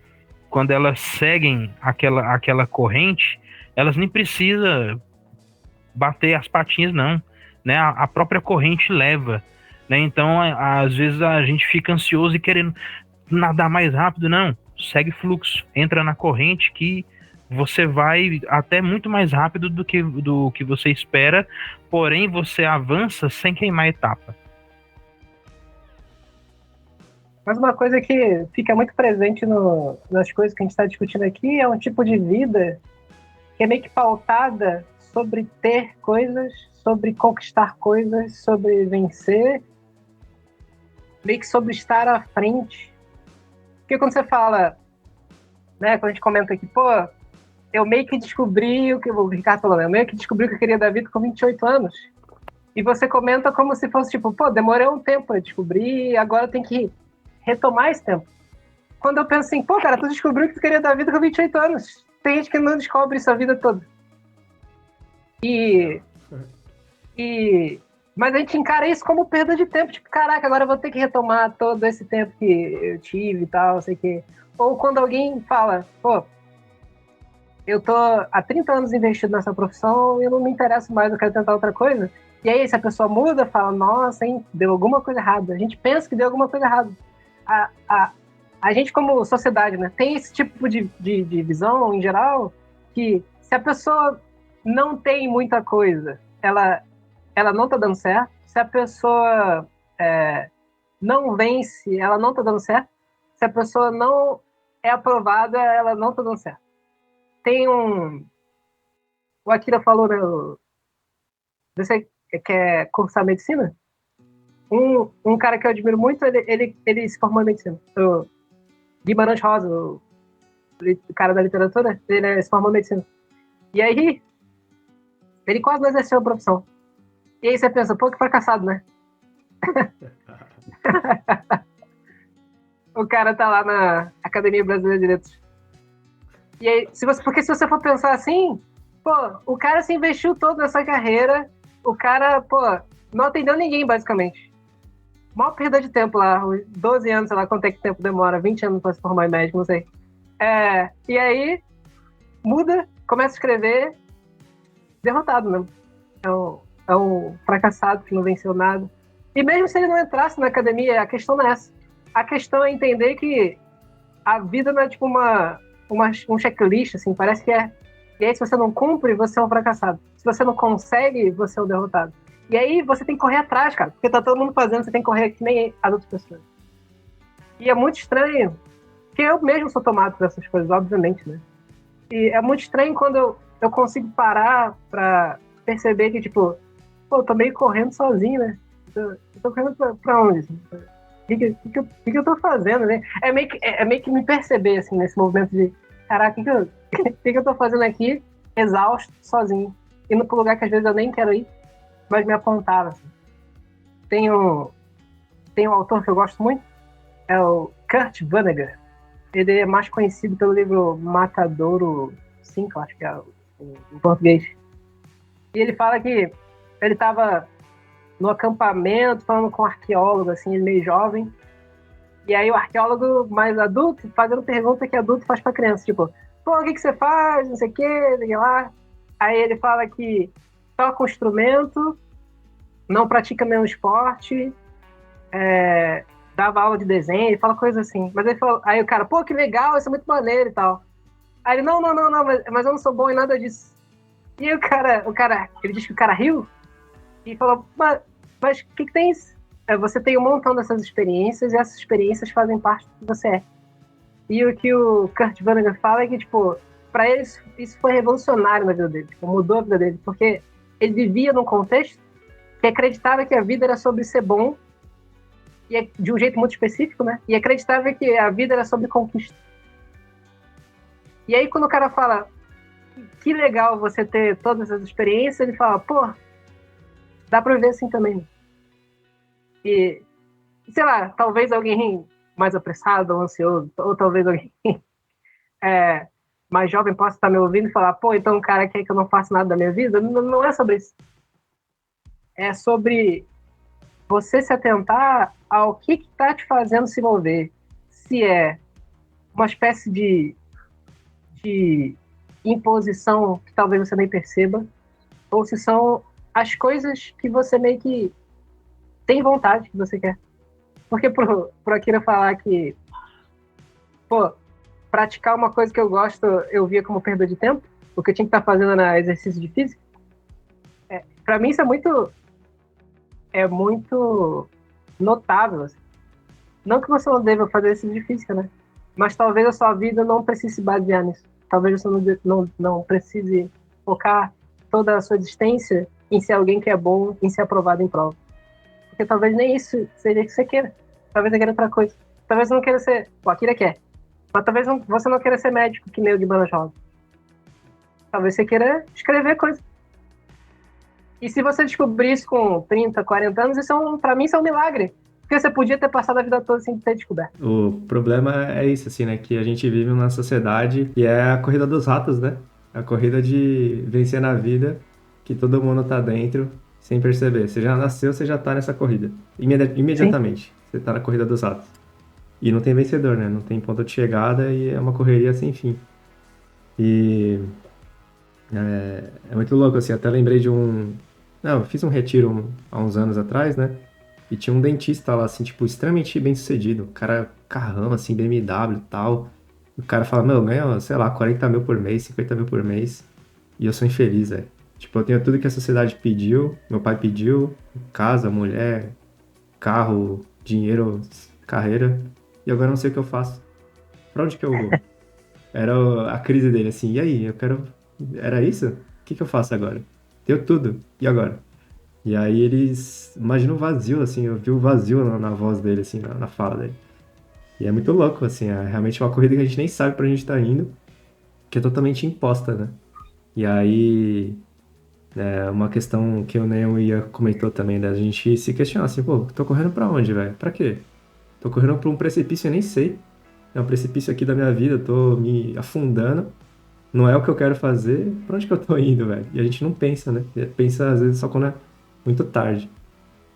quando elas seguem aquela corrente, elas nem precisam bater as patinhas, não, né? A própria corrente leva, né? Então, às vezes a gente fica ansioso e querendo nadar mais rápido, não. Segue fluxo, entra na corrente que você vai até muito mais rápido do que você espera, porém você avança sem queimar a etapa. Mas uma coisa que fica muito presente nas coisas que a gente está discutindo aqui é um tipo de vida que é meio que pautada sobre ter coisas, sobre conquistar coisas, sobre vencer, meio que sobre estar à frente. Porque quando você fala, né, quando a gente comenta aqui, pô, eu meio que descobri o que o Ricardo falou, né? Eu meio que descobri o que eu queria da vida com 28 anos. E você comenta como se fosse tipo, pô, demorei um tempo para descobrir, agora tem que retomar esse tempo. Quando eu penso assim, pô, cara, tu descobriu o que tu queria da vida com 28 anos. Tem gente que não descobre isso a vida toda. Mas a gente encara isso como perda de tempo. Tipo, caraca, agora eu vou ter que retomar todo esse tempo que eu tive e tal, sei que. Ou quando alguém fala, pô, eu tô há 30 anos investido nessa profissão e eu não me interesso mais, eu quero tentar outra coisa. E aí, se a pessoa muda, fala, nossa, hein, deu alguma coisa errada. A gente pensa que deu alguma coisa errada. A gente, como sociedade, né, tem esse tipo de visão, em geral, que se a pessoa não tem muita coisa, ela não tá dando certo. Se a pessoa não vence, ela não tá dando certo. Se a pessoa não é aprovada, ela não tá dando certo. Tem o Akira falou, né? Você quer cursar medicina? Um cara que eu admiro muito, ele se formou em medicina. O Guimarães Rosa, o cara da literatura, ele se formou em medicina. E aí, ele quase não exerceu a profissão. E aí você pensa, pô, que fracassado, né? O cara tá lá na Academia Brasileira de Letras. E aí, porque se você for pensar assim, pô, o cara se investiu todo nessa carreira, o cara, pô, não atendeu ninguém, basicamente. Maior perda de tempo lá, 12 anos, sei lá quanto é que tempo demora, 20 anos pra se formar em médico, não sei. E aí, muda, começa a escrever, derrotado mesmo. É um fracassado que não venceu nada. E mesmo se ele não entrasse na academia, a questão não é essa. A questão é entender que a vida não é tipo um checklist, assim, parece que é. E aí, se você não cumpre, você é um fracassado. Se você não consegue, você é um derrotado. E aí, você tem que correr atrás, cara, porque tá todo mundo fazendo, você tem que correr que nem as outras pessoas. E é muito estranho, porque eu mesmo sou tomado por essas coisas, obviamente, né? E é muito estranho quando eu consigo parar pra perceber que, tipo, pô, eu tô meio correndo sozinho, né? Eu tô correndo pra onde, assim? O que eu tô fazendo, né? É meio que me perceber, assim, nesse movimento de, caraca, o que eu tô fazendo aqui, exausto, sozinho, indo pro lugar que às vezes eu nem quero ir, mas me apontava, assim. Tem um autor que eu gosto muito, é o Kurt Vonnegut. Ele é mais conhecido pelo livro Matadouro 5, acho que é em português. E ele fala que ele estava no acampamento, falando com um arqueólogo, assim, ele meio jovem. E aí o arqueólogo mais adulto, fazendo pergunta que adulto faz pra criança, tipo, pô, o que você faz, não sei o que lá. Aí ele fala que toca um instrumento, não pratica nenhum esporte, dava aula de desenho, ele fala coisas assim. Mas ele falou, aí o cara, pô, que legal, isso é muito maneiro e tal. Aí ele, não, mas eu não sou bom em nada disso. E aí o cara, ele disse que o cara riu e falou, mas o que tem isso? Você tem um montão dessas experiências e essas experiências fazem parte do que você é. E o que o Kurt Vonnegut fala é que, tipo, pra ele isso foi revolucionário na vida dele, tipo, mudou a vida dele, porque ele vivia num contexto que acreditava que a vida era sobre ser bom, e de um jeito muito específico, né? E acreditava que a vida era sobre conquista. E aí quando o cara fala, que legal você ter todas essas experiências, ele fala, pô, dá pra viver assim também. E, sei lá, talvez alguém mais apressado ou ansioso, ou talvez alguém mais jovem possa estar me ouvindo e falar, pô, então o cara quer que eu não faça nada da minha vida. Não é sobre isso. É sobre você se atentar ao que está te fazendo se mover. Se é uma espécie de imposição que talvez você nem perceba, ou se são as coisas que você meio que tem vontade, que você quer. Porque pro Akira falar que, pô, praticar uma coisa que eu gosto, eu via como perda de tempo, o que eu tinha que estar fazendo era exercício de física, pra mim isso é muito notável. Assim. Não que você não deva fazer exercício de física, né? Mas talvez a sua vida não precise se basear nisso. Talvez você não precise focar toda a sua existência em ser alguém que é bom, em ser aprovado em prova. Porque talvez nem isso seja o que você queira. Talvez você queira outra coisa. Talvez você não queira ser... O Akira quer. Mas talvez você não queira ser médico, que nem o Guimarães Rosa. Talvez você queira escrever coisa. E se você descobrir isso com 30, 40 anos, pra mim isso é um milagre. Porque você podia ter passado a vida toda sem ter descoberto. O problema é isso, assim, né? Que a gente vive numa sociedade que é a corrida dos ratos, né? A corrida de vencer na vida, que todo mundo tá dentro, sem perceber. Você já nasceu, você já tá nessa corrida. Imediatamente. Sim. Você tá na corrida dos ratos. E não tem vencedor, né? Não tem ponto de chegada e é uma correria sem fim. E... É muito louco, assim. Até lembrei de um... Não, eu fiz um retiro há uns anos atrás, né? E tinha um dentista lá, assim, tipo, extremamente bem sucedido. O cara, carrão, assim, BMW e tal. O cara fala, meu, eu ganho, sei lá, 40 mil por mês, 50 mil por mês. E eu sou infeliz, velho. Tipo, eu tenho tudo que a sociedade pediu, meu pai pediu, casa, mulher, carro, dinheiro, carreira. E agora eu não sei o que eu faço. Pra onde que eu vou? Era a crise dele, assim, e aí? Era isso? O que eu faço agora? Tenho tudo, e agora? E aí eles... Imagina o vazio, assim, eu vi o vazio na voz dele, assim, na fala dele. E é muito louco, assim, é realmente uma corrida que a gente nem sabe pra onde a gente tá indo, que é totalmente imposta, né? E aí, uma questão que o Neo Ia comentou também, da gente se questionar, assim, pô, tô correndo pra onde, velho? Pra quê? Tô correndo pra um precipício, eu nem sei. É um precipício aqui da minha vida, eu tô me afundando, não é o que eu quero fazer, pra onde que eu tô indo, velho? E a gente não pensa, né? Pensa, às vezes, só quando é muito tarde.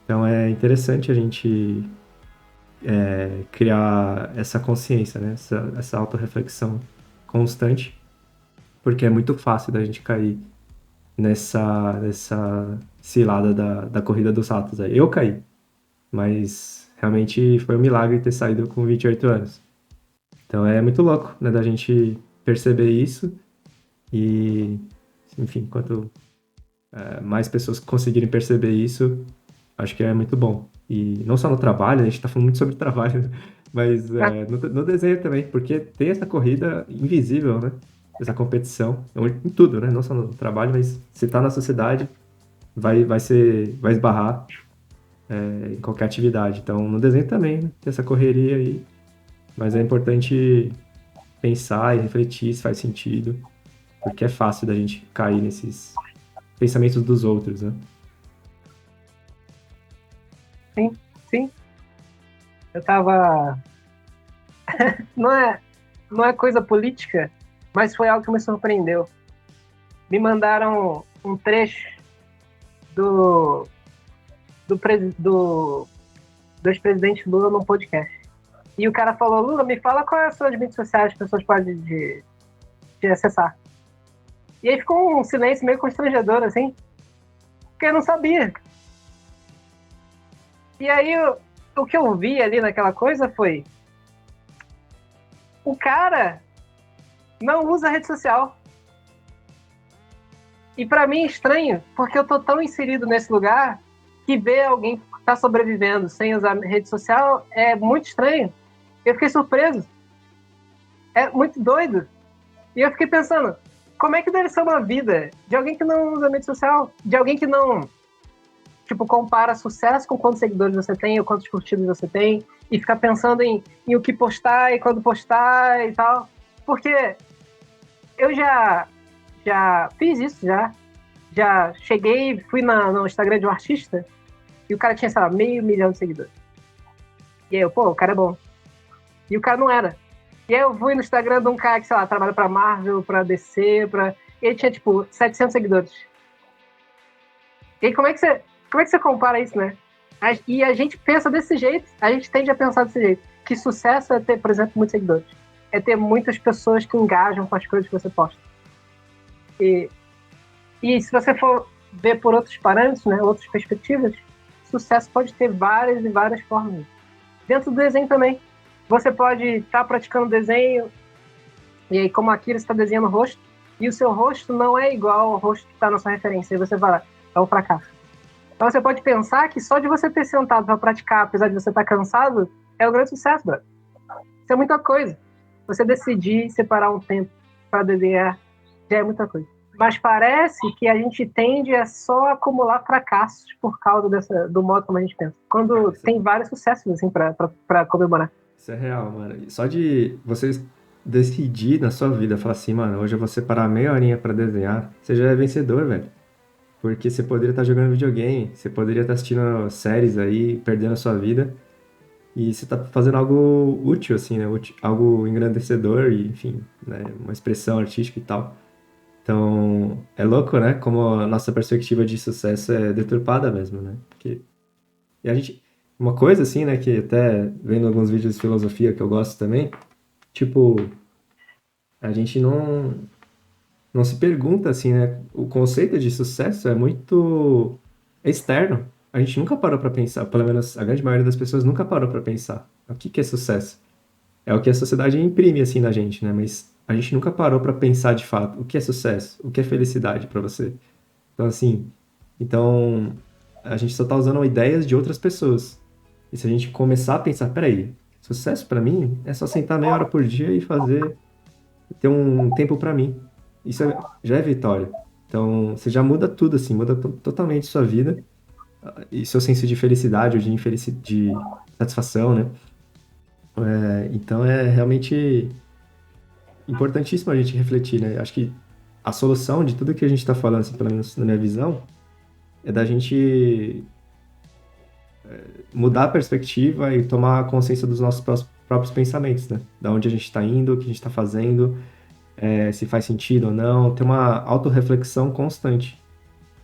Então é interessante a gente criar essa consciência, né? Essa autorreflexão constante, porque é muito fácil da gente cair nessa cilada da corrida dos ratos. Aí. Eu caí, mas realmente foi um milagre ter saído com 28 anos. Então é muito louco, né, da gente perceber isso e, enfim, quanto mais pessoas conseguirem perceber isso, acho que é muito bom. E não só no trabalho, a gente tá falando muito sobre trabalho, né? Mas no desenho também, porque tem essa corrida invisível, né? Essa competição, em tudo, né? Não só no trabalho, mas se tá na sociedade, vai esbarrar em qualquer atividade. Então, no desenho também, né? Tem essa correria aí. Mas é importante pensar e refletir se faz sentido, porque é fácil da gente cair nesses pensamentos dos outros, né? Sim. Eu tava... não é coisa política, mas foi algo que me surpreendeu. Me mandaram um trecho do ex-presidente Lula num podcast. E o cara falou, Lula, me fala quais são as mídias sociais que as pessoas podem de acessar. E aí ficou um silêncio meio constrangedor, assim, porque eu não sabia. E aí o que eu vi ali naquela coisa foi... O cara não usa rede social. E pra mim é estranho, porque eu tô tão inserido nesse lugar que ver alguém que tá sobrevivendo sem usar rede social é muito estranho. Eu fiquei surpreso. É muito doido. E eu fiquei pensando, como é que deve ser uma vida de alguém que não usa rede social? De alguém que não, tipo, compara sucesso com quantos seguidores você tem ou quantos curtidos você tem e ficar pensando em o que postar e quando postar e tal. Porque eu já fiz isso, já cheguei, fui no Instagram de um artista e o cara tinha, sei lá, 500 mil de seguidores. E aí eu, pô, o cara é bom. E o cara não era. E aí eu fui no Instagram de um cara que, sei lá, trabalha pra Marvel, pra DC, e ele tinha, tipo, 700 seguidores. E aí, como é que você compara isso, né? E a gente pensa desse jeito, a gente tende a pensar desse jeito. Que sucesso é ter, por exemplo, muitos seguidores. É ter muitas pessoas que engajam com as coisas que você posta. E se você for ver por outros parâmetros, né, outras perspectivas, sucesso pode ter várias e várias formas. Dentro do desenho também. Você pode estar praticando desenho, e aí, como aqui, você está desenhando o rosto, e o seu rosto não é igual ao rosto que está na sua referência. Aí você vai, é um fracasso. Então você pode pensar que só de você ter sentado para praticar, apesar de você estar cansado, é um grande sucesso, brother. Isso é muita coisa. Você decidir separar um tempo para desenhar já é muita coisa. Mas parece que a gente tende a só acumular fracassos por causa do modo como a gente pensa. Quando tem vários sucessos assim, para comemorar. Isso é real, mano. Só de você decidir na sua vida, falar assim, mano, hoje eu vou separar meia horinha pra desenhar, você já é vencedor, velho. Porque você poderia estar jogando videogame, você poderia estar assistindo séries aí, perdendo a sua vida, e você tá fazendo algo útil, assim, né? Algo engrandecedor, e, enfim, né? Uma expressão artística e tal. Então, é louco, né? Como a nossa perspectiva de sucesso é deturpada mesmo, né? E a gente... Uma coisa, assim, né? Que até vendo alguns vídeos de filosofia que eu gosto também, tipo, a gente não se pergunta, assim, né? O conceito de sucesso é muito externo. A gente nunca parou para pensar, pelo menos a grande maioria das pessoas nunca parou para pensar. O que é sucesso? É o que a sociedade imprime, assim, na gente, né? Mas a gente nunca parou para pensar de fato o que é sucesso, o que é felicidade para você. Então, assim, a gente só tá usando ideias de outras pessoas. E se a gente começar a pensar, peraí, sucesso para mim é só sentar meia hora por dia e ter um tempo para mim. Isso já é vitória. Então, você já muda tudo, assim, muda totalmente sua vida e seu senso de felicidade ou de satisfação, né? Então, é realmente importantíssimo a gente refletir, né? Acho que a solução de tudo que a gente está falando, assim, pelo menos na minha visão, é da gente mudar a perspectiva e tomar consciência dos nossos próprios pensamentos, né? Da onde a gente está indo, o que a gente está fazendo, se faz sentido ou não, ter uma autorreflexão constante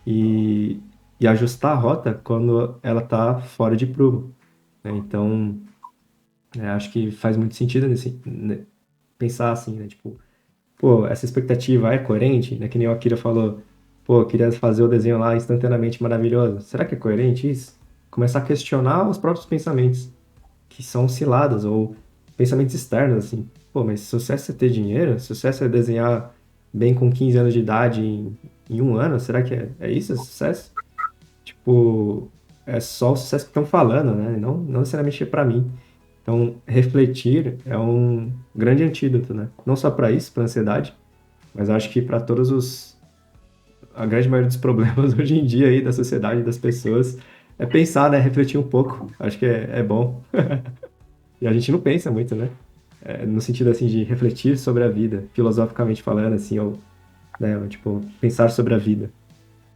e ajustar a rota quando ela está fora de prumo, né? Então, acho que faz muito sentido né, pensar assim, né? Tipo, pô, essa expectativa é coerente, né? Que nem o Akira falou, pô, eu queria fazer o desenho lá instantaneamente maravilhoso. Será que é coerente isso? Começar a questionar os próprios pensamentos, que são ciladas, ou pensamentos externos, assim. Pô, mas sucesso é ter dinheiro? Sucesso é desenhar bem com 15 anos de idade em um ano? Será que é isso, é sucesso? Tipo, é só o sucesso que estão falando, né? Não necessariamente é pra mim. Então, refletir é um grande antídoto, né? Não só para isso, para ansiedade, mas acho que para a grande maioria dos problemas hoje em dia aí da sociedade, das pessoas, é pensar, né? Refletir um pouco. Acho que é bom. E a gente não pensa muito, né? No sentido, assim, de refletir sobre a vida, filosoficamente falando, assim, ou, né? Tipo, pensar sobre a vida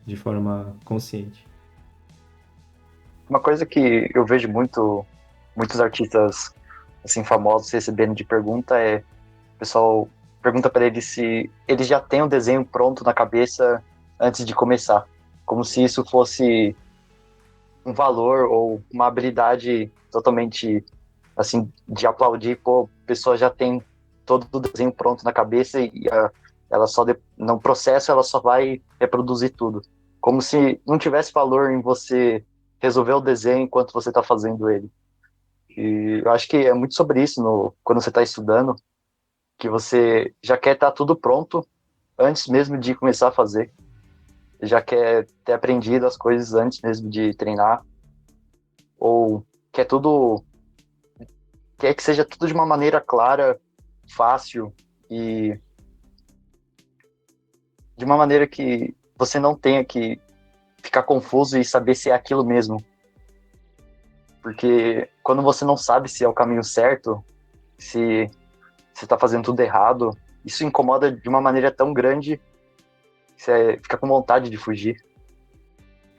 de forma consciente. Uma coisa que eu vejo muitos artistas assim famosos recebendo de pergunta é, o pessoal pergunta para eles se eles já têm o desenho pronto na cabeça antes de começar, como se isso fosse um valor ou uma habilidade totalmente assim de aplaudir, pô, a pessoa já tem todo o desenho pronto na cabeça e ela só no processo ela só vai reproduzir tudo, como se não tivesse valor em você resolver o desenho enquanto você está fazendo ele. E eu acho que é muito sobre isso quando você está estudando, que você já quer estar tudo pronto antes mesmo de começar a fazer. Já quer ter aprendido as coisas antes mesmo de treinar. Ou quer que seja tudo de uma maneira clara, fácil e de uma maneira que você não tenha que ficar confuso e saber se é aquilo mesmo. Porque quando você não sabe se é o caminho certo, se você está fazendo tudo errado, isso incomoda de uma maneira tão grande que você fica com vontade de fugir.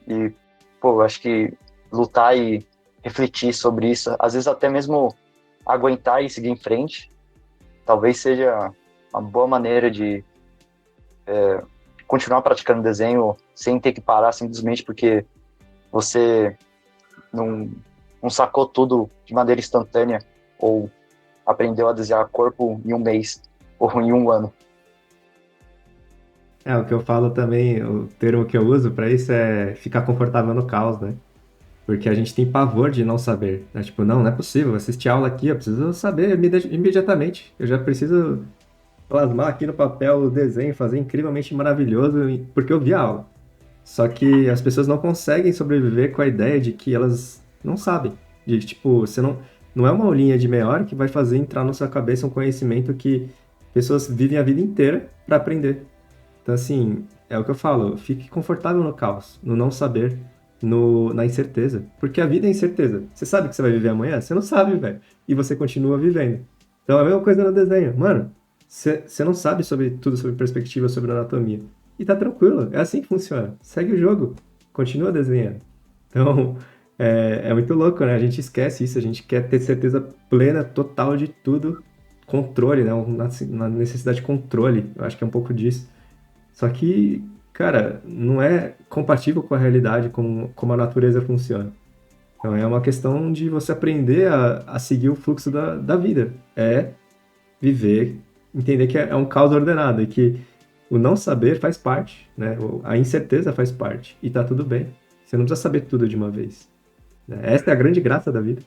E, pô, eu acho que lutar e refletir sobre isso, às vezes até mesmo aguentar e seguir em frente, talvez seja uma boa maneira de continuar praticando desenho sem ter que parar simplesmente porque você não sacou tudo de maneira instantânea ou aprendeu a desenhar corpo em um mês ou em um ano. O que eu falo também, o termo que eu uso para isso é ficar confortável no caos, né? Porque a gente tem pavor de não saber, né? Tipo, não é possível, assistir aula aqui, eu preciso saber imediatamente. Eu já preciso plasmar aqui no papel o desenho, fazer incrivelmente maravilhoso, porque eu vi a aula. Só que as pessoas não conseguem sobreviver com a ideia de que elas não sabem. De que, tipo, você não é uma aulinha de meia hora que vai fazer entrar na sua cabeça um conhecimento que pessoas vivem a vida inteira para aprender. Então, assim, é o que eu falo, fique confortável no caos, no não saber, na incerteza. Porque a vida é incerteza. Você sabe que você vai viver amanhã? Você não sabe, velho. E você continua vivendo. Então, é a mesma coisa no desenho. Mano, você não sabe sobre tudo, sobre perspectiva, sobre anatomia. E tá tranquilo, é assim que funciona. Segue o jogo, continua desenhando. Então, é muito louco, né? A gente esquece isso, a gente quer ter certeza plena, total de tudo. Controle, né? Uma necessidade de controle. Eu acho que é um pouco disso. Só que, cara, não é compatível com a realidade, como a natureza funciona. Então é uma questão de você aprender a seguir o fluxo da vida. É viver, entender que é um caos ordenado e que o não saber faz parte, né? A incerteza faz parte. E tá tudo bem. Você não precisa saber tudo de uma vez, né? Essa é a grande graça da vida.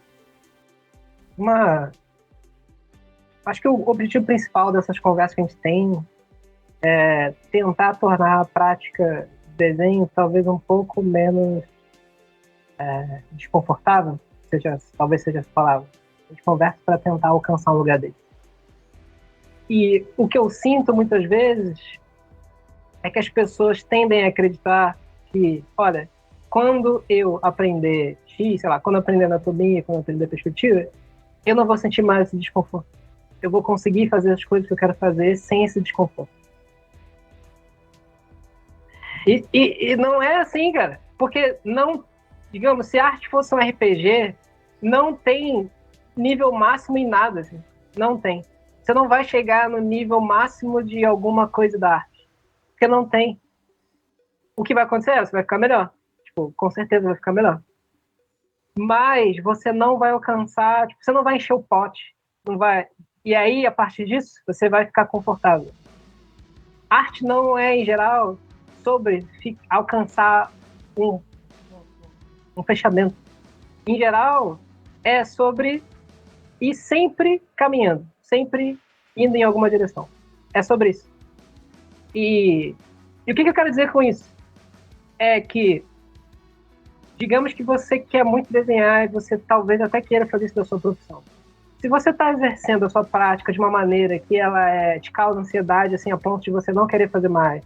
Acho que o objetivo principal dessas conversas que a gente tem é tentar tornar a prática do desenho talvez um pouco menos desconfortável, talvez seja essa palavra. A gente conversa para tentar alcançar um lugar dele. E o que eu sinto muitas vezes é que as pessoas tendem a acreditar que, olha, quando eu aprender X, sei lá, quando eu aprender anatomia, quando eu aprender perspectiva, eu não vou sentir mais esse desconforto. Eu vou conseguir fazer as coisas que eu quero fazer sem esse desconforto. E não é assim, cara. Porque digamos, se a arte fosse um RPG, não tem nível máximo em nada, assim. Não tem. Você não vai chegar no nível máximo de alguma coisa da arte. Porque não tem. O que vai acontecer? Você vai ficar melhor. Tipo, com certeza vai ficar melhor. Mas você não vai alcançar, você não vai encher o pote. Não vai. E aí, a partir disso, você vai ficar confortável. Arte não é, em geral, sobre alcançar um fechamento. Em geral, é sobre ir sempre caminhando, sempre indo em alguma direção. É sobre isso. E o que eu quero dizer com isso? É que, digamos que você quer muito desenhar e você talvez até queira fazer isso da sua profissão. Se você está exercendo a sua prática de uma maneira que ela te causa ansiedade, assim, a ponto de você não querer fazer mais,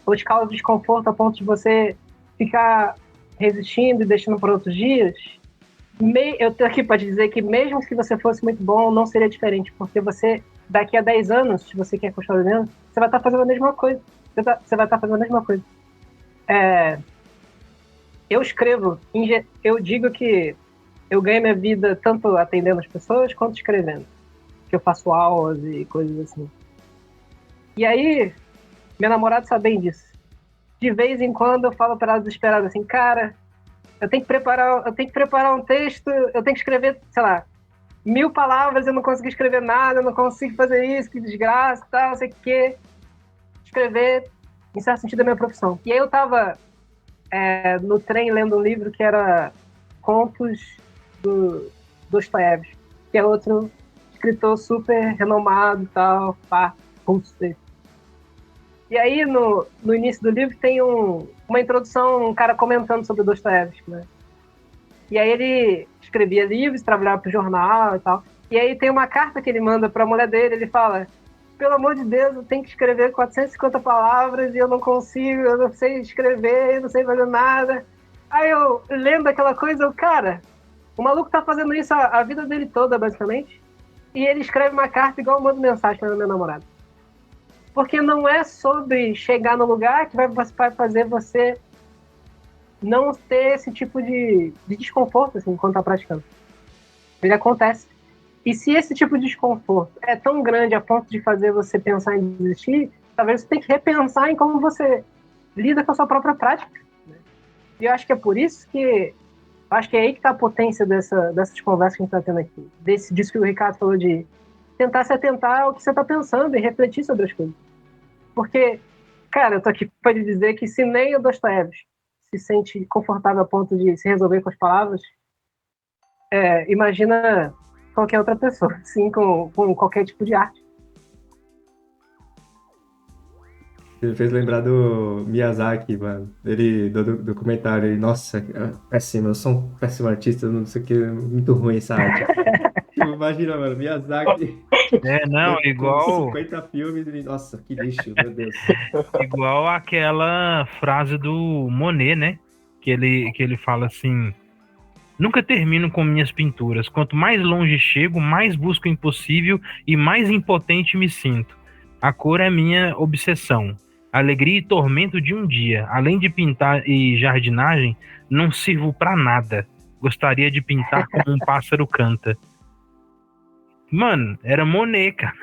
ou te causa desconforto a ponto de você ficar resistindo e deixando para outros dias, eu tô aqui para dizer que mesmo que você fosse muito bom, não seria diferente, porque você, daqui a 10 anos, se você quer continuar desenhando, você vai estar fazendo a mesma coisa. Você vai estar fazendo a mesma coisa. Eu escrevo, eu digo que eu ganho minha vida tanto atendendo as pessoas quanto escrevendo. Que eu faço aulas e coisas assim. E aí, meu namorado sabe bem disso. De vez em quando eu falo para ela desesperada assim, cara, eu tenho que preparar um texto, eu tenho que escrever, sei lá, 1000 palavras, eu não consegui escrever nada, eu não consigo fazer isso, que desgraça, tal, não sei o quê. Escrever, em certo sentido, é minha profissão. E aí eu tava no trem lendo um livro que era Contos do Dostoiévski, que é outro escritor super renomado e tal, russo. E aí, no início do livro, tem uma introdução, um cara comentando sobre Dostoiévski, né? E aí ele escrevia livros, trabalhava pro jornal e tal. E aí tem uma carta que ele manda pra mulher dele, ele fala, pelo amor de Deus, eu tenho que escrever 450 palavras e eu não consigo, eu não sei escrever, eu não sei fazer nada. Aí eu lembro aquela coisa, cara, o maluco tá fazendo isso a vida dele toda, basicamente. E ele escreve uma carta igual eu mando mensagem para meu namorado. Porque não é sobre chegar no lugar que vai fazer você não ter esse tipo de desconforto, assim, enquanto tá praticando. Ele acontece. E se esse tipo de desconforto é tão grande a ponto de fazer você pensar em desistir, talvez você tenha que repensar em como você lida com a sua própria prática. Né? E eu acho que é por isso que... Acho que é aí que está a potência dessas conversas que a gente está tendo aqui. Disso que o Ricardo falou de tentar se atentar ao que você está pensando e refletir sobre as coisas. Porque, cara, eu tô aqui para lhe dizer que se nem o Dostoiévski se sente confortável a ponto de se resolver com as palavras, imagina qualquer outra pessoa, assim, com qualquer tipo de arte. Você fez lembrar do Miyazaki, mano. Ele, do documentário, ele, nossa, péssimo, eu sou um péssimo artista, não sei o que, muito ruim essa arte. Tipo, imagina, mano, Miyazaki Não, com igual 50 filmes e, nossa, que lixo, meu Deus. igual aquela frase do Monet, né? Que ele fala assim: nunca termino com minhas pinturas. Quanto mais longe chego, mais busco o impossível e mais impotente me sinto. A cor é minha obsessão. Alegria e tormento de um dia. Além de pintar e jardinagem, não sirvo pra nada. Gostaria de pintar como um pássaro canta. Mano, era Monet, cara.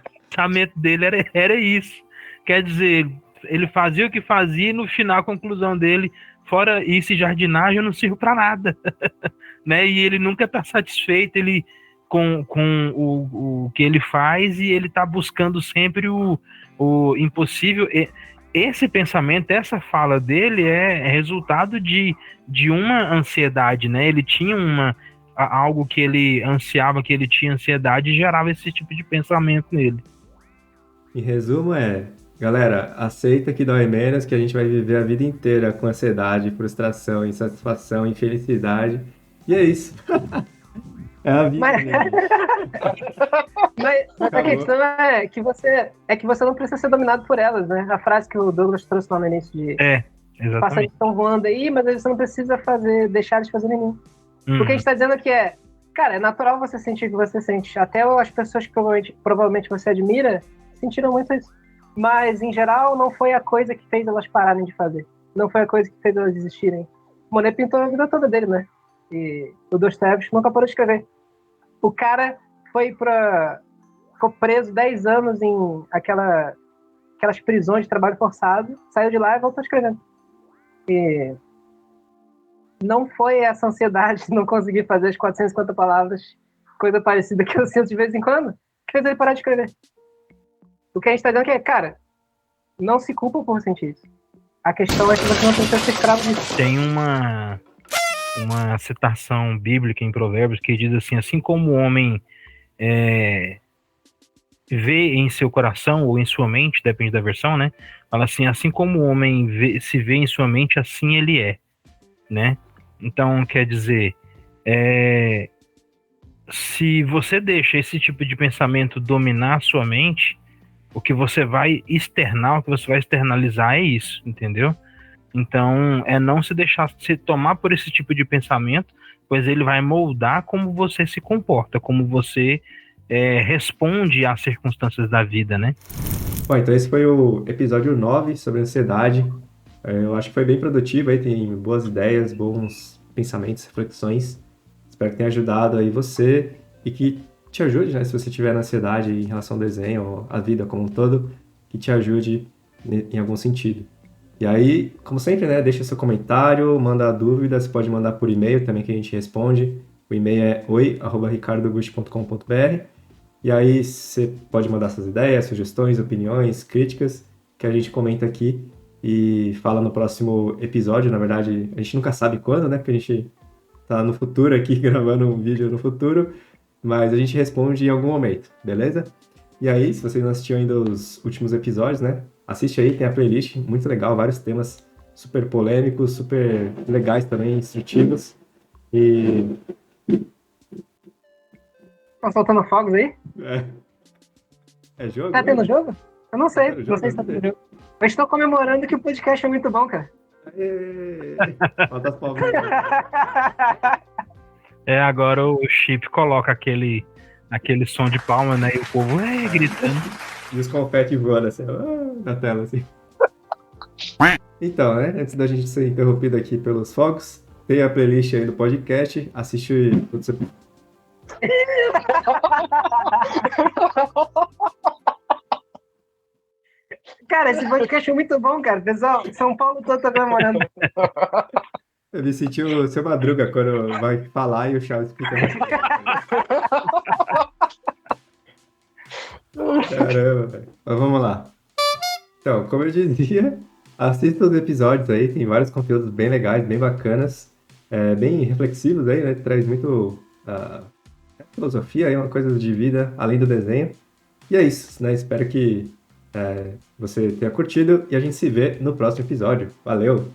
O pensamento dele era isso. Quer dizer, ele fazia o que fazia e no final a conclusão dele, fora isso e jardinagem, eu não sirvo pra nada. Né? E ele nunca tá satisfeito com o que ele faz e ele tá buscando sempre o impossível. Esse pensamento, essa fala dele é resultado de uma ansiedade, né? Ele tinha algo que ele ansiava, que ele tinha ansiedade e gerava esse tipo de pensamento nele. Em resumo galera, aceita que dói menos, que a gente vai viver a vida inteira com ansiedade, frustração, insatisfação, infelicidade. E é isso. É a vida, Mas, né? mas a questão é que você não precisa ser dominado por elas, né? A frase que o Douglas trouxe lá no início de Exatamente. passarinhos estão voando aí, mas você não precisa deixar eles fazerem nenhum. O que a gente está dizendo aqui cara, é natural você sentir o que você sente. Até as pessoas que provavelmente você admira sentiram muito isso. Mas, em geral, não foi a coisa que fez elas pararem de fazer. Não foi a coisa que fez elas desistirem. O Monet pintou a vida toda dele, né? E o Dostoiévski nunca parou de escrever. O cara ficou preso 10 anos em aquelas prisões de trabalho forçado, saiu de lá e voltou escrevendo. E não foi essa ansiedade de não conseguir fazer as 450 palavras, coisa parecida que eu sinto de vez em quando, que fez ele parar de escrever. O que a gente está dizendo cara, não se culpa por sentir isso. A questão é que você não precisa ser escravo disso. Tem uma citação bíblica em Provérbios que diz assim como o homem vê em seu coração ou em sua mente, depende da versão, né? Fala assim como o homem se vê em sua mente, assim ele é, né? Então, quer dizer, se você deixa esse tipo de pensamento dominar a sua mente, o que você vai externar, o que você vai externalizar é isso, entendeu? Então, não se deixar se tomar por esse tipo de pensamento, pois ele vai moldar como você se comporta, como você responde às circunstâncias da vida, né? Bom, então esse foi o episódio 9 sobre ansiedade. Eu acho que foi bem produtivo, aí tem boas ideias, bons pensamentos, reflexões. Espero que tenha ajudado aí você e que te ajude, né? Se você tiver ansiedade em relação ao desenho, ou à vida como um todo, que te ajude em algum sentido. E aí, como sempre, né? Deixa seu comentário, manda dúvidas, pode mandar por e-mail também que a gente responde. O e-mail é oi@ricardogusti.com.br. E aí você pode mandar suas ideias, sugestões, opiniões, críticas, que a gente comenta aqui e fala no próximo episódio. Na verdade, a gente nunca sabe quando, né? Porque a gente tá no futuro aqui, gravando um vídeo no futuro, mas a gente responde em algum momento, beleza? E aí, se você não assistiu ainda os últimos episódios, né? Assiste aí, tem a playlist, muito legal, vários temas super polêmicos, super legais também, instrutivos. E... Tá soltando fogos aí? É jogo? Tá tendo jogo? Eu não sei, Tá não sei se tá tendo jogo. Eu estou comemorando que o podcast é muito bom, cara. Falta as palmas. Agora o Chip coloca aquele som de palma, né? E o povo gritando. E os confetes voando assim, na tela, assim. Então, né? Antes da gente ser interrompido aqui pelos fogos, tem a playlist aí do podcast. Assiste Cara, esse podcast é muito bom, cara. Pessoal, São Paulo todo tá comemorando. Eu me senti o Seu Madruga quando vai falar e o Chaves fica... Caramba, velho. Mas vamos lá. Então, como eu dizia, assista os episódios aí, tem vários conteúdos bem legais, bem bacanas, bem reflexivos aí, né? Traz muito filosofia aí, uma coisa de vida além do desenho. E é isso, né? Espero que você tenha curtido e a gente se vê no próximo episódio. Valeu!